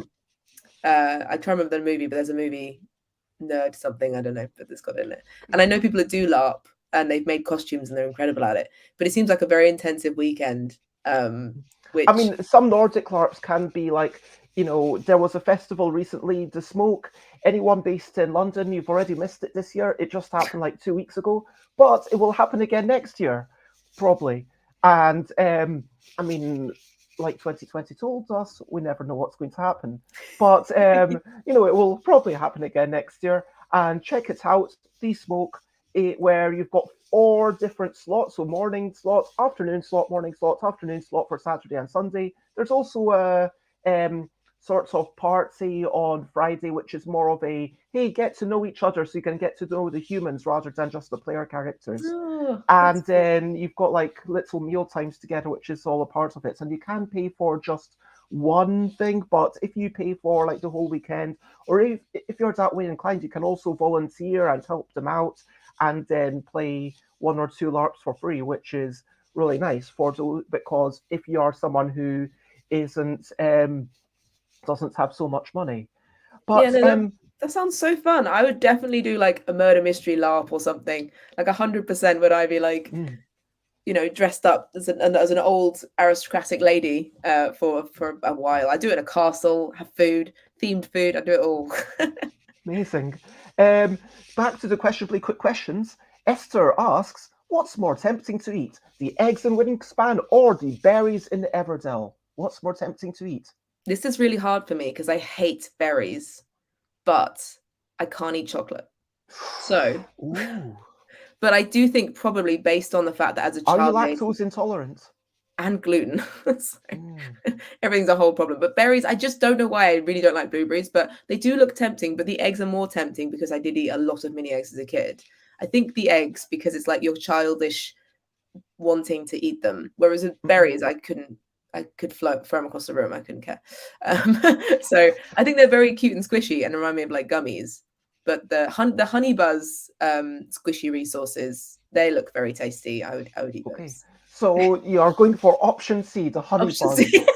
can't remember the movie, but there's a movie, Nerd something, I don't know, but it's got it in it. And I know people that do LARP and they've made costumes and they're incredible at it. But it seems like a very intensive weekend. Which I mean, some Nordic LARPs can be like there was a festival recently, The Smoke. Anyone based in London, you've already missed it this year. It just happened like 2 weeks ago, but it will happen again next year, probably. And I mean, like 2020 told us, we never know what's going to happen. But it will probably happen again next year. And check it out, The Smoke, where you've got 4 different slots, so morning slots, afternoon slot, morning slots, afternoon slot for Saturday and Sunday. There's also a sort of party on Friday, which is more of a hey, get to know each other so you can get to know the humans rather than just the player characters. Oh, And then you've got like little meal times together, which is all a part of it. And you can pay for just one thing, but if you pay for like the whole weekend, or if you're that way inclined, you can also volunteer and help them out and then play 1 or 2 LARPs for free, which is really nice because if you are someone who isn't doesn't have so much money. yeah, But no, that sounds so fun. I would definitely do like a murder mystery LARP or something. Like 100% would I be like, dressed up as an old aristocratic lady for a while. I do it in a castle, have food, themed food. I do it all. Amazing. Back to the questionably quick questions. Esther asks, what's more tempting to eat, the eggs in Wingspan or the berries in the Everdell? What's more tempting to eat? This is really hard for me because I hate berries, but I can't eat chocolate. So, Ooh. but I do think probably based on the fact that as a Are you child, lactose intolerant? and gluten. So, Mm. everything's a whole problem. But berries, I just don't know why I really don't like blueberries, but they do look tempting. But the eggs are more tempting because I did eat a lot of mini eggs as a kid. I think the eggs because it's like your childish wanting to eat them, whereas with berries, I could throw them across the room. I couldn't care. So I think they're very cute and squishy and remind me of like gummies. But the honey buzz squishy resources, they look very tasty. I would eat Okay. those. So you are going for option C, the honey Option bun. C.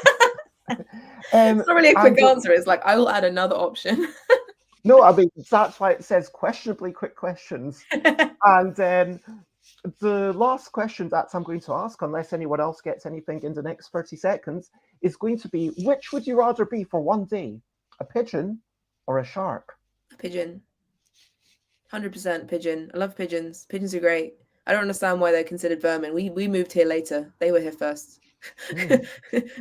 It's not really a quick and answer. It's like I will add another option. no, I mean that's why it says questionably quick questions. And then the last question that I'm going to ask, unless anyone else gets anything in the next 30 seconds, is going to be which would you rather be for one day, a pigeon or a shark? Pigeon. 100% pigeon. I love pigeons. Pigeons are great. I don't understand why they're considered vermin. We moved here later. They were here first.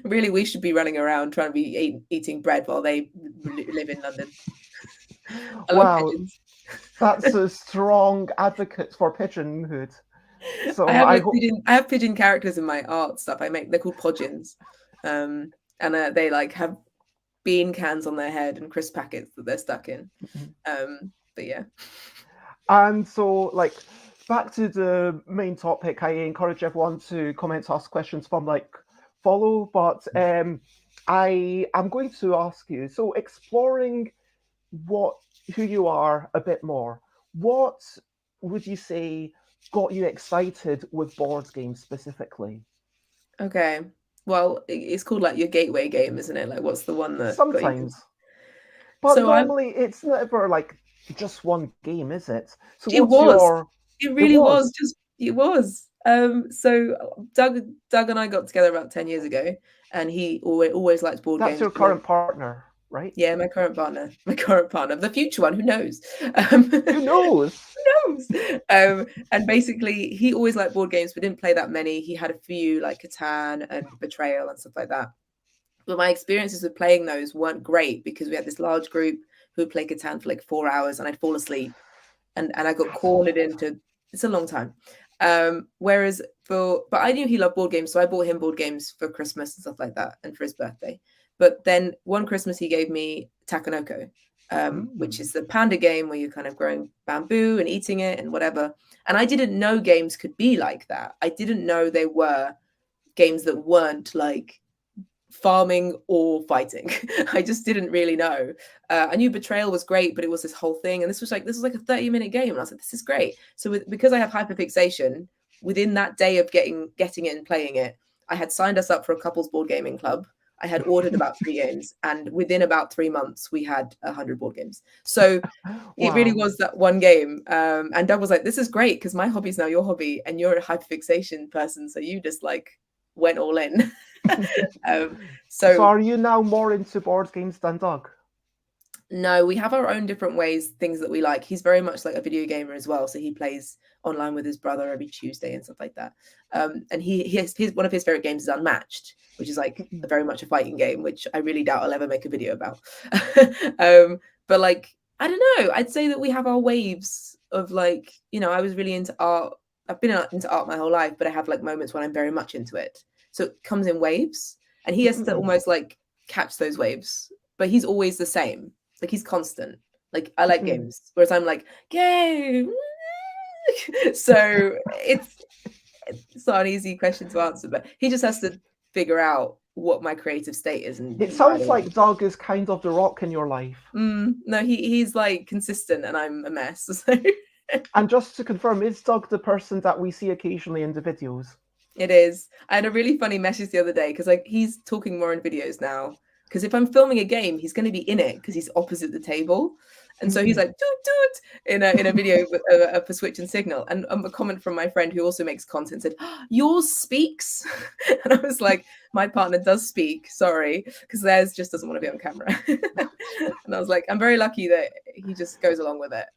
Really, we should be running around trying to be eating bread while they live in London. I love Wow, pigeons. that's a strong advocate for pigeonhood. So I have I like hope. I have pigeon characters in my art stuff. They're called podgins, and they like have bean cans on their head and crisp packets that they're stuck in. But yeah. And so, like, back to the main topic, I encourage everyone to comment, ask questions from like follow. But I'm going to ask you. So, exploring who you are a bit more. What would you say got you excited with board games specifically? Okay. Well, it's called like your gateway game, isn't it? Like, what's the one that got you? Sometimes, but So normally it's never like just one game, is it? So, it what's was. your? It It really was. was. It was. So Doug and I got together about 10 years ago, and he always liked board That's games. your current partner, right? Yeah, my current partner, the future one. Who knows? Who knows? Who knows? And basically, he always liked board games, but didn't play that many. He had a few like Catan and Betrayal and stuff like that. But my experiences with playing those weren't great because we had this large group who would play Catan for like 4 hours, and I'd fall asleep, and I got cornered into. It's a long time. Whereas but I knew he loved board games, so I bought him board games for Christmas and stuff like that, and for his birthday. But then one Christmas he gave me Takanoko, which is the panda game where you're kind of growing bamboo and eating it and whatever. And I didn't know games could be like that. I didn't know they were games that weren't like farming or fighting. I just didn't really know. I knew Betrayal was great, but it was this whole thing, and this was like a 30-minute game, and I was like, this is great. So because I have hyperfixation, within that day of getting it and playing it, I had signed us up for a couples board gaming club. I had ordered about 3 games, and within about 3 months, we had 100 board games. So it really was that one game. And Doug was like, "This is great because my hobby is now your hobby, and you're a hyperfixation person, so you just like went all in." So are you now more into board games than Doug? No, we have our own different ways, things that we like. He's very much like a video gamer as well, so he plays online with his brother every Tuesday and stuff like that. And his one of his favorite games is Unmatched, which is like very much a fighting game, which I really doubt I'll ever make a video about. But like, I don't know, I'd say that we have our waves of like, you know, I was really into art. I've been into art my whole life, but I have like moments when I'm very much into it. So it comes in waves, and he has to almost like catch those waves, but he's always the same. Like he's constant. Like I like games, whereas I'm like game. So it's not an easy question to answer, but he just has to figure out what my creative state is. And it sounds like Doug is kind of the rock in your life. No, he's like consistent, and I'm a mess. So. And just to confirm, is Doug the person that we see occasionally in the videos? It is. I had a really funny message the other day because like he's talking more in videos now. Because if I'm filming a game, he's going to be in it because he's opposite the table. And so he's like, toot, toot, in a video for Switch and Signal. And a comment from my friend who also makes content said, yours speaks. And I was like, my partner does speak, sorry, because theirs just doesn't want to be on camera. And I was like, I'm very lucky that he just goes along with it.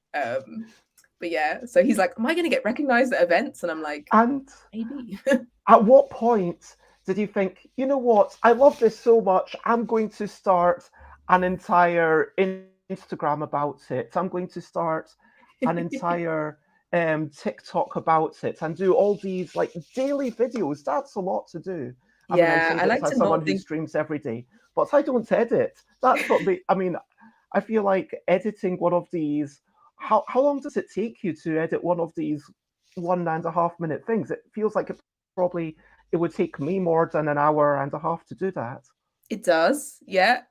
But yeah, so he's like, am I going to get recognized at events? And I'm like, and maybe. At what point did you think, you know what, I love this so much, I'm going to start an entire Instagram about it. I'm going to start an entire TikTok about it and do all these like daily videos. That's a lot to do. I mean, I say this as someone who streams every day, but I don't edit. That's not the, I mean, I feel like editing one of these, how long does it take you to edit one of these 1.5 minute things? It feels like it would take me more than an hour and a half to do that. It does, yeah.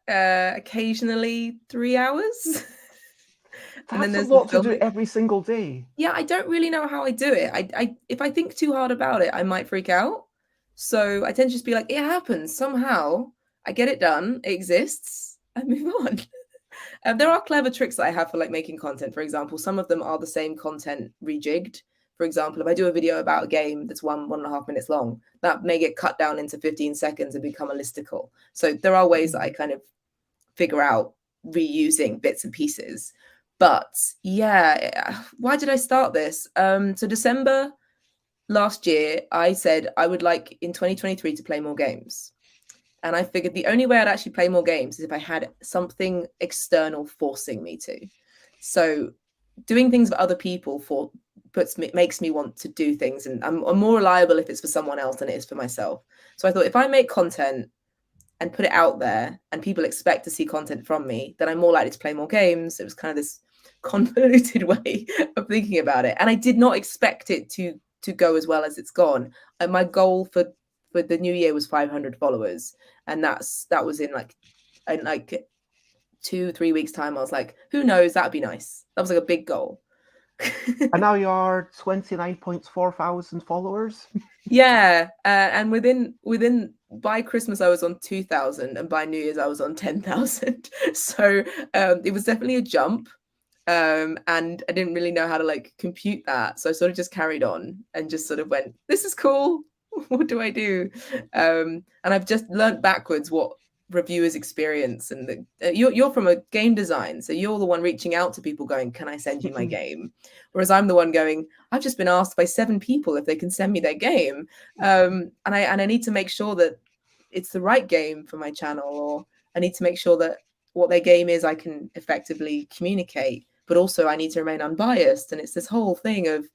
Occasionally 3 hours. And then there's a lot to do every single day. Yeah, I don't really know how I do it. I if I think too hard about it, I might freak out. So I tend to just be like, it happens somehow. I get it done. It exists. I move on. There are clever tricks that I have for like making content. For example, some of them are the same content rejigged. For example, if I do a video about a game that's 1.5 minutes long, that may get cut down into 15 seconds and become a listicle. So there are ways that I kind of figure out reusing bits and pieces. But yeah, why did I start this? So December last year, I said I would like in 2023 to play more games. And I figured the only way I'd actually play more games is if I had something external forcing me to. So doing things for other people makes me want to do things, and I'm more reliable if it's for someone else than it is for myself. So I thought if I make content and put it out there and people expect to see content from me, then I'm more likely to play more games. It was kind of this convoluted way of thinking about it. And I did not expect it to go as well as it's gone. And my goal for the new year was 500 followers. And that was in like 2-3 weeks time. I was like, who knows? That'd be nice. That was like a big goal. And now you are 29.4 thousand followers. Yeah, and within by Christmas I was on 2,000, and by New Year's I was on 10,000. So it was definitely a jump, and I didn't really know how to like compute that. So I sort of just carried on and just sort of went, "This is cool. What do I do?" And I've just learnt backwards what reviewers experience, and you're from a game design, so you're the one reaching out to people going, can I send you my game? Whereas I'm the one going, I've just been asked by 7 people if they can send me their game, and I need to make sure that it's the right game for my channel, or I need to make sure that what their game is I can effectively communicate, but also I need to remain unbiased. And it's this whole thing of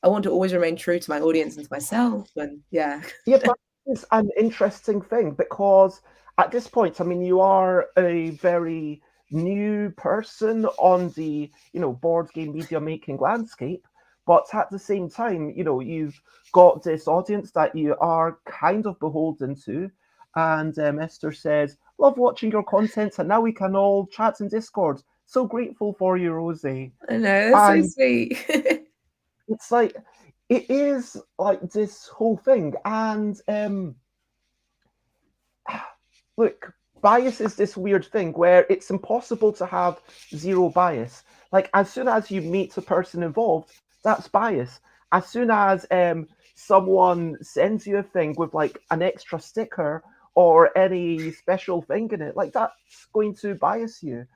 I want to always remain true to my audience and to myself. And yeah that is an interesting thing, because at this point, I mean, you are a very new person on the, board game media making landscape, but at the same time, you've got this audience that you are kind of beholden to. And Esther says, love watching your content, and now we can all chat in Discord. So grateful for you, Rosie. I know, that's so sweet. It's like, it is like this whole thing. And look, bias is this weird thing where it's impossible to have zero bias. Like, as soon as you meet the person involved, that's bias. As soon as someone sends you a thing with like an extra sticker or any special thing in it, like that's going to bias you.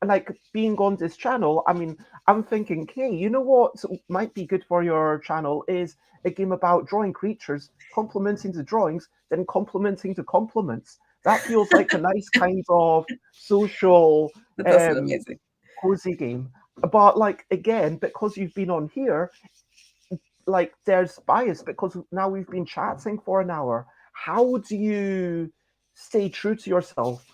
And like being on this channel, I mean, I'm thinking, hey, you know what might be good for your channel is a game about drawing creatures, complimenting the drawings, then complimenting the compliments. That feels like a nice kind of social That does sound amazing. cozy game. But like again, because you've been on here, like there's bias because now we've been chatting for an hour. How do you stay true to yourself?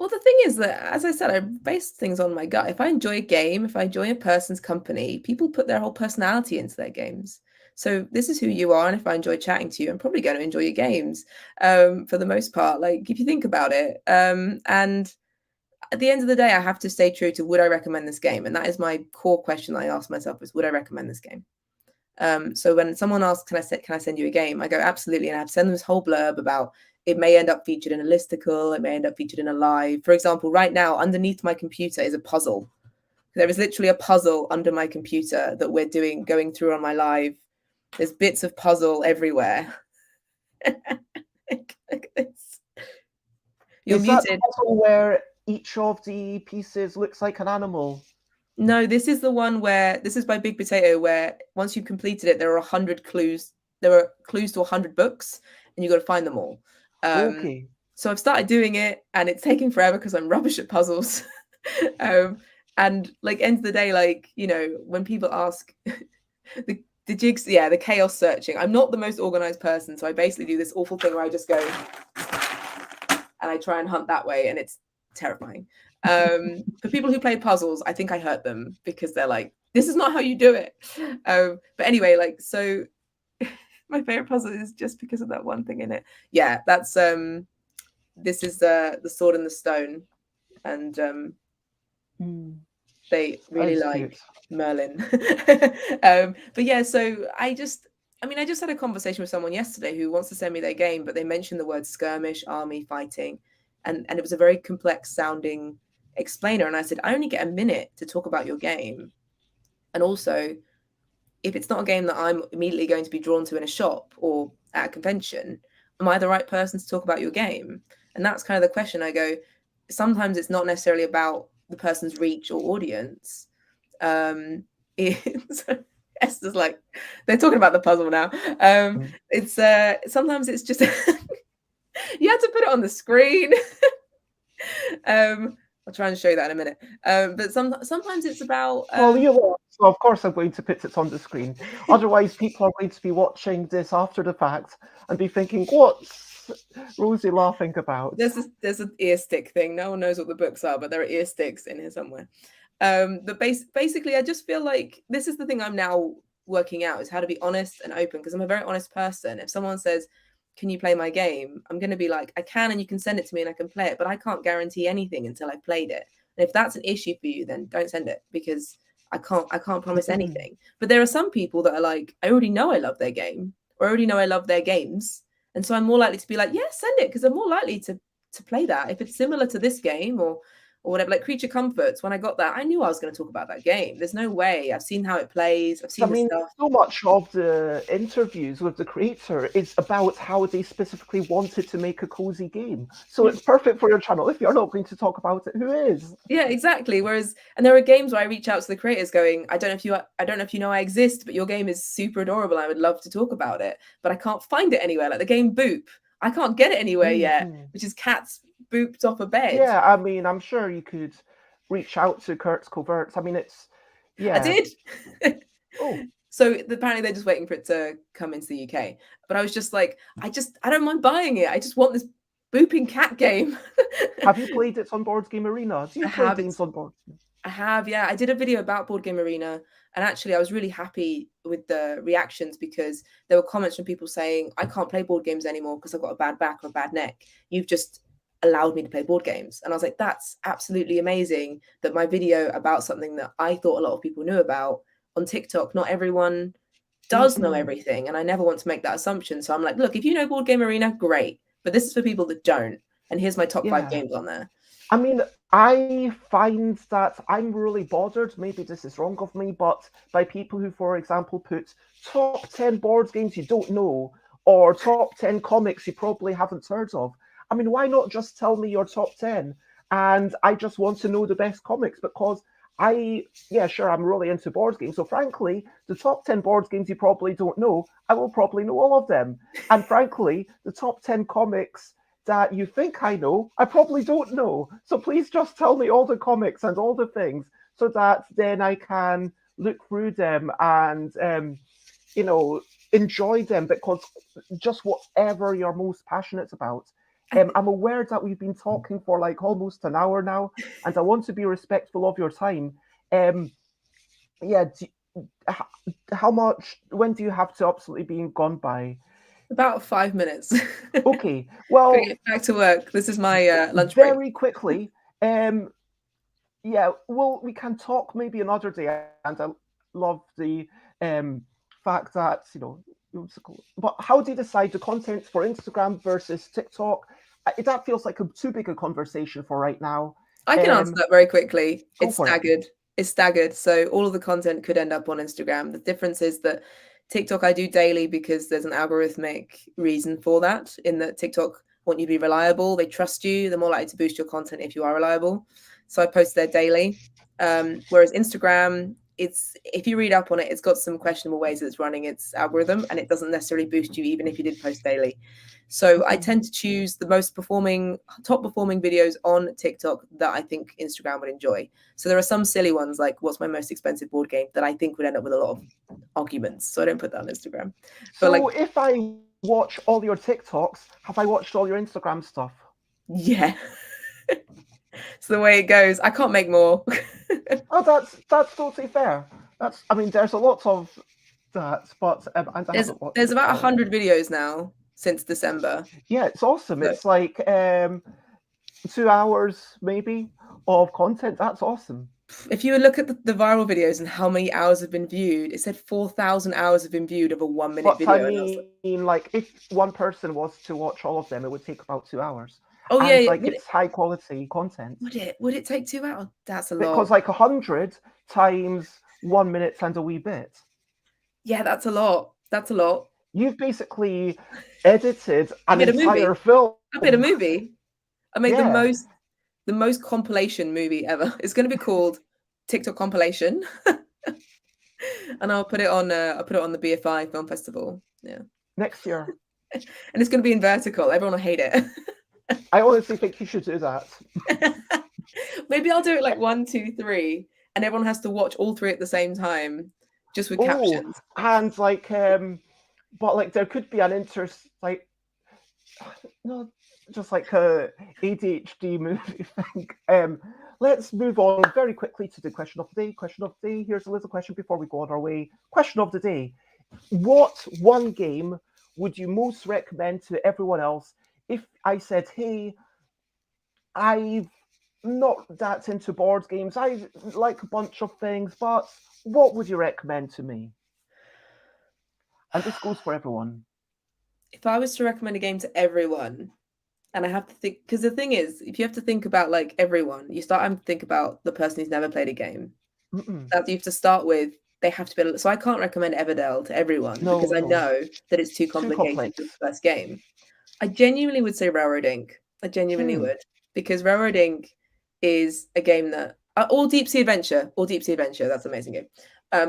Well, the thing is that, as I said, I base things on my gut. If I enjoy a game, if I enjoy a person's company, people put their whole personality into their games. So this is who you are, and if I enjoy chatting to you, I'm probably going to enjoy your games for the most part. Like if you think about it, and at the end of the day, I have to stay true to would I recommend this game, and that is my core question that I ask myself: is would I recommend this game? So when someone asks, can I send you a game? I go, absolutely. And I have to send them this whole blurb about it may end up featured in a listicle. It may end up featured in a live. For example, right now, underneath my computer is a puzzle. There is literally a puzzle under my computer that we're going through on my live. There's bits of puzzle everywhere. Look at this. You're Is that the muted. puzzle where each of the pieces looks like an animal? No, this is the one where this is by Big Potato, where once you've completed it, there are 100 clues. There are clues to 100 books, and you got to find them all. Okay. So I've started doing it, and it's taking forever because I'm rubbish at puzzles. And like end of the day, like when people ask the jigs, the chaos searching. I'm not the most organized person, so I basically do this awful thing where I just go and I try and hunt that way, and it's terrifying. For people who play puzzles, I think I hurt them because they're like, this is not how you do it. But anyway, like, so my favorite puzzle is just because of that one thing in it. Yeah, that's this is the Sword and the Stone, and they really like cute. Merlin. But yeah, so I just had a conversation with someone yesterday who wants to send me their game, but they mentioned the word skirmish, army, fighting, and it was a very complex sounding explainer. And I said, I only get a minute to talk about your game. And also, if it's not a game that I'm immediately going to be drawn to in a shop or at a convention, am I the right person to talk about your game? And that's kind of the question. I go, sometimes it's not necessarily about the person's reach or audience. Esther's like, they're talking about the puzzle now. It's sometimes it's just you have to put it on the screen. I'll try and show you that in a minute. But sometimes it's about. Well, you will. So of course I'm going to put it on the screen. Otherwise, people are going to be watching this after the fact and be thinking, "What's Rosie laughing about?" There's an ear stick thing. No one knows what the books are, but there are ear sticks in here somewhere. But basically, I just feel like this is the thing I'm now working out is how to be honest and open, because I'm a very honest person. If someone says, can you play my game? I'm going to be like, I can, and you can send it to me and I can play it, but I can't guarantee anything until I've played it. And if that's an issue for you, then don't send it, because I can't promise anything. But there are some people that are like, I already know I love their game, or I already know I love their games. And so I'm more likely to be like, yeah, send it, because I'm more likely to play that. If it's similar to this game or whatever, like Creature Comforts, when I got that, I knew I was going to talk about that game. There's no way. I've seen how it plays. I've seen the stuff. So much of the interviews with the creator is about how they specifically wanted to make a cozy game. So it's perfect for your channel. If you're not going to talk about it, who is? Yeah, exactly. Whereas, and there are games where I reach out to the creators going, I don't know if you know I exist, but your game is super adorable. I would love to talk about it, but I can't find it anywhere. Like the game Boop, I can't get it anywhere yet, which is cats booped off a bed. Yeah, I mean, I'm sure you could reach out to Kurt's Coverts. I mean, I did. Oh. So apparently they're just waiting for it to come into the UK. But I was just like, I don't mind buying it. I just want this booping cat game. Have you played it on Board Game Arena? Do you play games on Board Game? I have, yeah. I did a video about Board Game Arena, and actually I was really happy with the reactions, because there were comments from people saying, I can't play board games anymore because I've got a bad back or a bad neck. You've just allowed me to play board games. And I was like, that's absolutely amazing that my video about something that I thought a lot of people knew about on TikTok, not everyone does know everything, and I never want to make that assumption. So I'm like, look, if you know Board Game Arena, great, but this is for people that don't, and here's my top 5 games on there. I mean, I find that I'm really bothered, maybe this is wrong of me, but by people who, for example, put top 10 board games you don't know or top 10 comics you probably haven't heard of. I mean, why not just tell me your top 10? And I just want to know the best comics because yeah, sure, I'm really into board games. So, frankly, the top 10 board games you probably don't know, I will probably know all of them. And frankly, the top 10 comics that you think I know, I probably don't know. So, please just tell me all the comics and all the things so that then I can look through them and, you know, enjoy them because just whatever you're most passionate about. I'm aware that we've been talking for like almost an hour now, and I want to be respectful of your time. Um, yeah, how much? When do you have to absolutely be gone by? About 5 minutes. Okay, Gotta well, get back to work. This is my lunch break. very quickly. Yeah, well, we can talk maybe another day, and I love the fact that But how do you decide the content for Instagram versus TikTok? That feels like too big a conversation for right now. I can answer that very quickly. Go It's for it. staggered. It's staggered. So all of the content could end up on Instagram. The difference is that TikTok I do daily because there's an algorithmic reason for that, in that TikTok want you to be reliable. They trust you. They're more likely to boost your content if you are reliable. So I post there daily. Whereas Instagram, it's if you read up on it, it's got some questionable ways that it's running its algorithm, and it doesn't necessarily boost you even if you did post daily. So I tend to choose the top performing videos on TikTok that I think Instagram would enjoy. So there are some silly ones like what's my most expensive board game that I think would end up with a lot of arguments. So I don't put that on Instagram. But So if I watch all your TikToks, have I watched all your Instagram stuff? yeah. It's the way it goes. I can't make more. Oh, that's totally fair. I mean, there's a lot of that, but and there's about 100 videos now since December. Yeah, it's awesome. So, it's like 2 hours maybe of content. That's awesome. If you look at the viral videos and how many hours have been viewed, it said 4,000 hours have been viewed of a 1 minute video. I mean, like if one person was to watch all of them, it would take about 2 hours. Oh and, yeah, like it's high quality content. Would it take 2 hours? That's a lot. Because like 100 times 1 minute and a wee bit. Yeah, that's a lot. That's a lot. You've basically edited an entire film. I made a movie. I made the most compilation movie ever. It's going to be called TikTok compilation, and I'll put it on the BFI Film Festival. Yeah, next year. And it's going to be in vertical. Everyone will hate it. I honestly think you should do that. Maybe I'll do it like 1, 2, 3, and everyone has to watch all 3 at the same time, just with captions. And like, but like there could be an just like a ADHD movie thing. Let's move on very quickly to the question of the day. Question of the day. Here's a little question before we go on our way. Question of the day: what one game would you most recommend to everyone else? If I said, hey, I'm not that into board games, I like a bunch of things, but what would you recommend to me? And this goes for everyone. If I was to recommend a game to everyone, and I have to think, because the thing is, if you have to think about like everyone, you start having to think about the person who's never played a game. That you have to start with. They have to be. So I can't recommend Everdell to everyone because I know that it's too complicated for the first game. I genuinely would say Railroad Inc. I genuinely would, because Railroad Inc. is a game that or Deep Sea Adventure. That's an amazing game.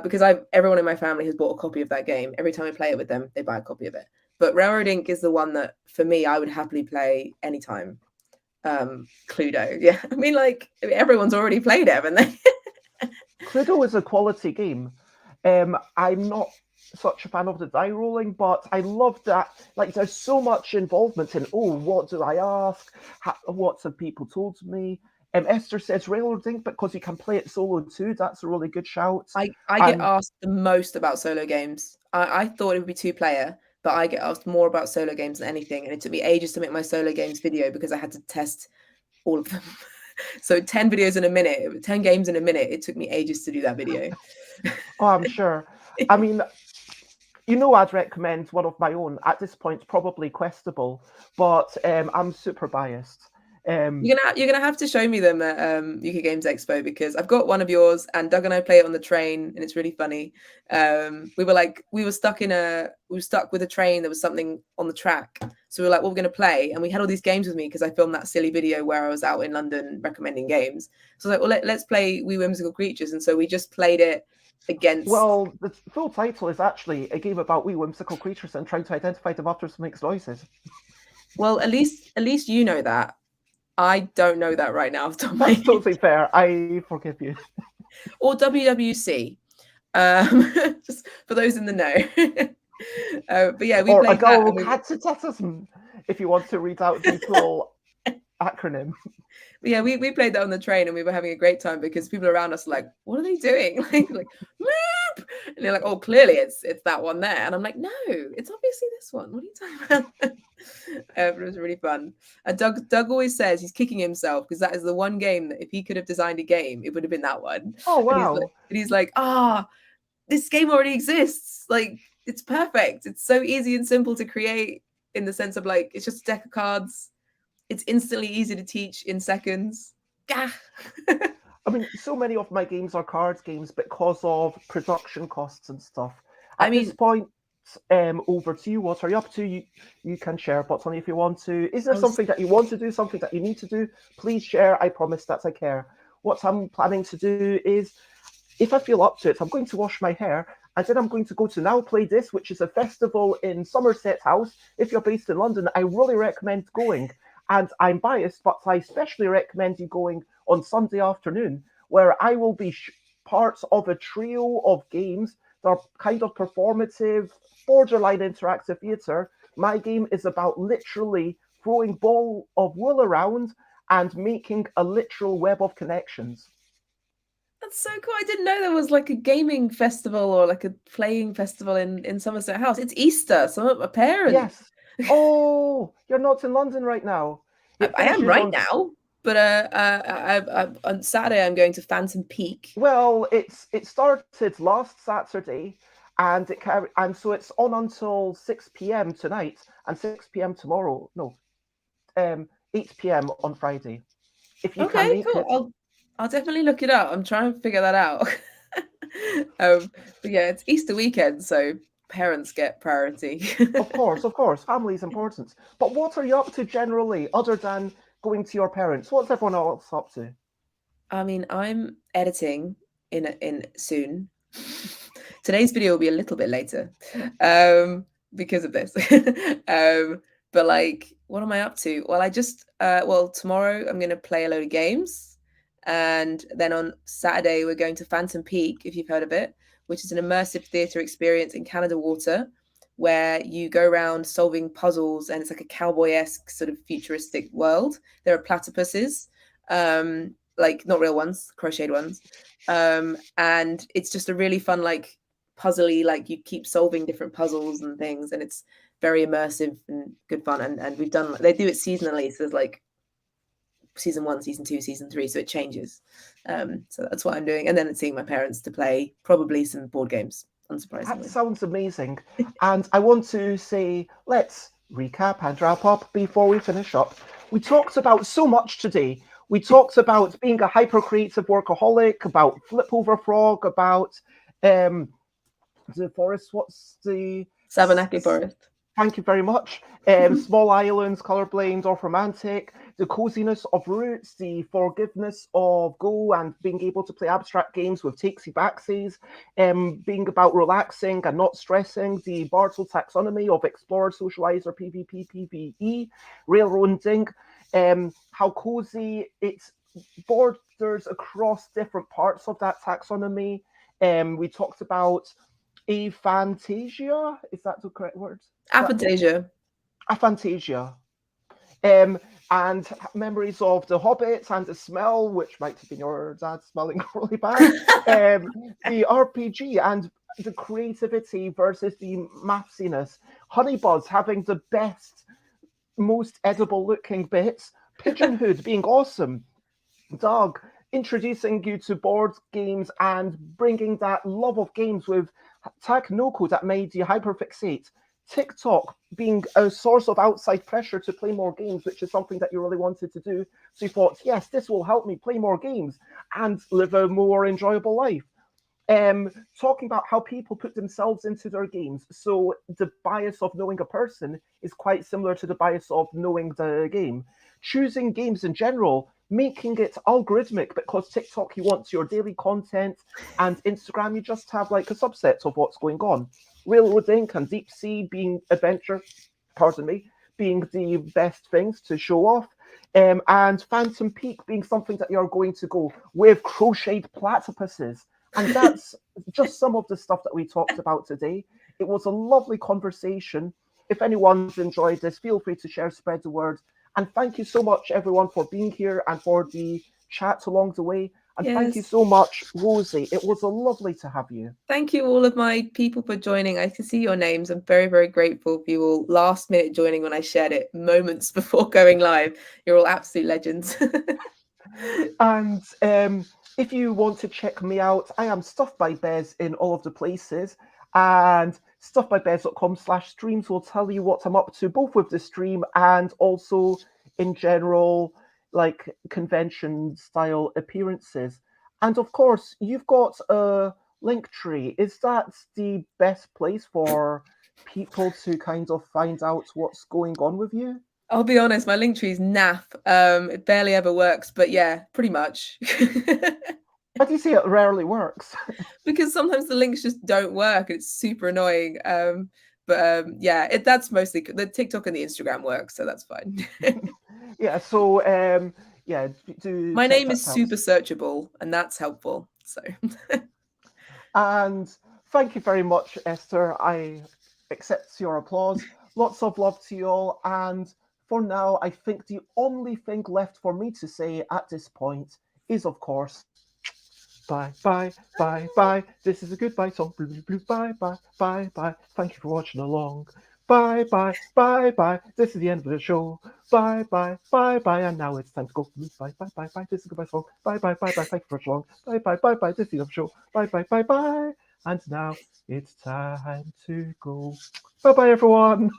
Because everyone in my family has bought a copy of that game. Every time I play it with them, they buy a copy of it. But Railroad Inc. is the one that, for me, I would happily play anytime. Cluedo, yeah. I mean, everyone's already played it, haven't they? Cluedo is a quality game. I'm not such a fan of the die rolling, but I love that. Like, there's so much involvement in, what do I ask? What have people told me? Esther says Railroad Inc. because you can play it solo too. That's a really good shout. I get asked the most about solo games. I thought it would be 2-player, but I get asked more about solo games than anything. And it took me ages to make my solo games video because I had to test all of them. So 10 games in a minute. It took me ages to do that video. Oh, I'm sure. I mean, I'd recommend one of my own. At this point, probably Questable, but I'm super biased. You're gonna have to show me them at UK Games Expo, because I've got one of yours, and Doug and I play it on the train, and it's really funny. We were stuck with a train. There was something on the track, so we were like, "What we're gonna play?" And we had all these games with me because I filmed that silly video where I was out in London recommending games. So I was like, "Well, let's play We Whimsical Creatures," and so we just played it against. Well, the full title is actually a game about wee whimsical creatures and trying to identify them after some makes noises. Well, at least you know that. I don't know that right now. That's totally fair. I forgive you. Or WWC, just for those in the know. But yeah, we or played that. Agao if you want to read out the full acronym. But yeah, we played that on the train, and we were having a great time because people around us are like, "What are they doing?" like Meep! And they're like, "Oh, clearly it's that one there." And I'm like, "No, it's obviously this one. What are you talking about?" But it was really fun. And Doug always says he's kicking himself because that is the one game that if he could have designed a game, it would have been that one. Oh wow! And he's like, this game already exists. Like, it's perfect. It's so easy and simple to create, in the sense of like, it's just a deck of cards. It's instantly easy to teach in seconds. Gah. I mean, so many of my games are cards games because of production costs and stuff. At this point, over to you. What are you up to? You can share, but only if you want to. Is there something that you want to do, something that you need to do? Please share. I promise that I care. What I'm planning to do is, if I feel up to it, I'm going to wash my hair, and then I'm going to go to Now Play This, which is a festival in Somerset House. If you're based in London, I really recommend going. And I'm biased, but I especially recommend you going on Sunday afternoon, where I will be part of a trio of games that are kind of performative, borderline interactive theatre. My game is about literally throwing ball of wool around and making a literal web of connections. That's so cool. I didn't know there was like a gaming festival or like a playing festival in Somerset House. It's Easter, so I'm a parent. Yes. Oh, you're not in London right now. I am right now, but on Saturday I'm going to Phantom Peak. Well, it started last Saturday, and so it's on until 6 p.m. tonight and 6 p.m. tomorrow. No, 8 p.m. on Friday. If you can make it. I'll definitely look it up. I'm trying to figure that out. But yeah, it's Easter weekend, so parents get priority. Of course. Family is important. But what are you up to generally, other than going to your parents? What's everyone else up to? I mean, I'm editing in soon. Today's video will be a little bit later because of this. But like, what am I up to? Well, tomorrow I'm going to play a load of games. And then on Saturday, we're going to Phantom Peak, if you've heard of it, which is an immersive theatre experience in Canada Water, where you go around solving puzzles, and it's like a cowboy-esque sort of futuristic world. There are platypuses, like not real ones, crocheted ones. And it's just a really fun, like puzzly, like you keep solving different puzzles and things, and it's very immersive and good fun. And they do it seasonally, so there's like season 1, season 2, season 3, so it changes. So that's what I'm doing, and then seeing my parents to play probably some board games, unsurprisingly. That sounds amazing. And I want to say, let's recap and wrap up before we finish up. We talked about so much today. We talked about being a hyper-creative workaholic, about Flip Over Frog, about the forest. What's the... Sabanaki Forest. Thank you very much. Small Islands, Colorblind, or Romantic, the coziness of Roots, the forgiveness of Go, and being able to play abstract games with takesy backsies, being about relaxing and not stressing, the Bartle taxonomy of Explorer, Socializer, PvP, PvE, railroading, how cozy it borders across different parts of that taxonomy. We talked about aphantasia. Is that the correct word? Aphantasia. Aphantasia. And memories of the Hobbit and the smell, which might have been your dad smelling really bad. The RPG and the creativity versus the mathsiness. Honeybuds having the best, most edible looking bits. Pigeonhood being awesome. Doug introducing you to board games and bringing that love of games with Tag No Code that made you hyperfixate. TikTok being a source of outside pressure to play more games, which is something that you really wanted to do. So you thought, yes, this will help me play more games and live a more enjoyable life. Talking about how people put themselves into their games. So the bias of knowing a person is quite similar to the bias of knowing the game. Choosing games in general, making it algorithmic because TikTok you want your daily content and Instagram you just have like a subset of what's going on. Railroad Inc. and Deep Sea being adventure, pardon me, being the best things to show off. And Phantom Peak being something that you're going to go with crocheted platypuses. And that's just some of the stuff that we talked about today. It was a lovely conversation. If anyone's enjoyed this, feel free to share, spread the word. And thank you so much, everyone, for being here and for the chat along the way. And thank you Yes. so much, Rosie. It was a lovely to have you. Thank you, all of my people, for joining. I can see your names. I'm very, very grateful for you all last minute joining when I shared it moments before going live. You're all absolute legends. And if you want to check me out, I am Stuff by Bez in all of the places. And stuffbybez.com/streams will tell you what I'm up to, both with the stream and also in general, like convention style appearances. And of course, you've got a link tree. Is that the best place for people to kind of find out what's going on with you? I'll be honest, my link tree is naff. It barely ever works, but yeah, pretty much. Why do you say it rarely works? Because sometimes the links just don't work. It's super annoying. But yeah, that's mostly the TikTok and the Instagram work, so that's fine. Yeah, so yeah, do My check name that is out. super searchable, and that's helpful. So And thank you very much, Esther. I accept your applause. Lots of love to you all. And for now, I think the only thing left for me to say at this point is, of course, bye, bye, bye, bye. This is a goodbye song. Blue, blue, blue, bye, bye, bye, bye. Thank you for watching along. Bye, bye, bye, bye. This is the end of the show. Bye, bye, bye, bye. And now it's time to go. Bye, bye, bye, bye. This is a goodbye song. Bye, bye, bye, bye. Thank you for watching along. Bye, bye, bye, bye. This is the end of the show. Bye, bye, bye, bye. And now it's time to go. Bye, bye, everyone.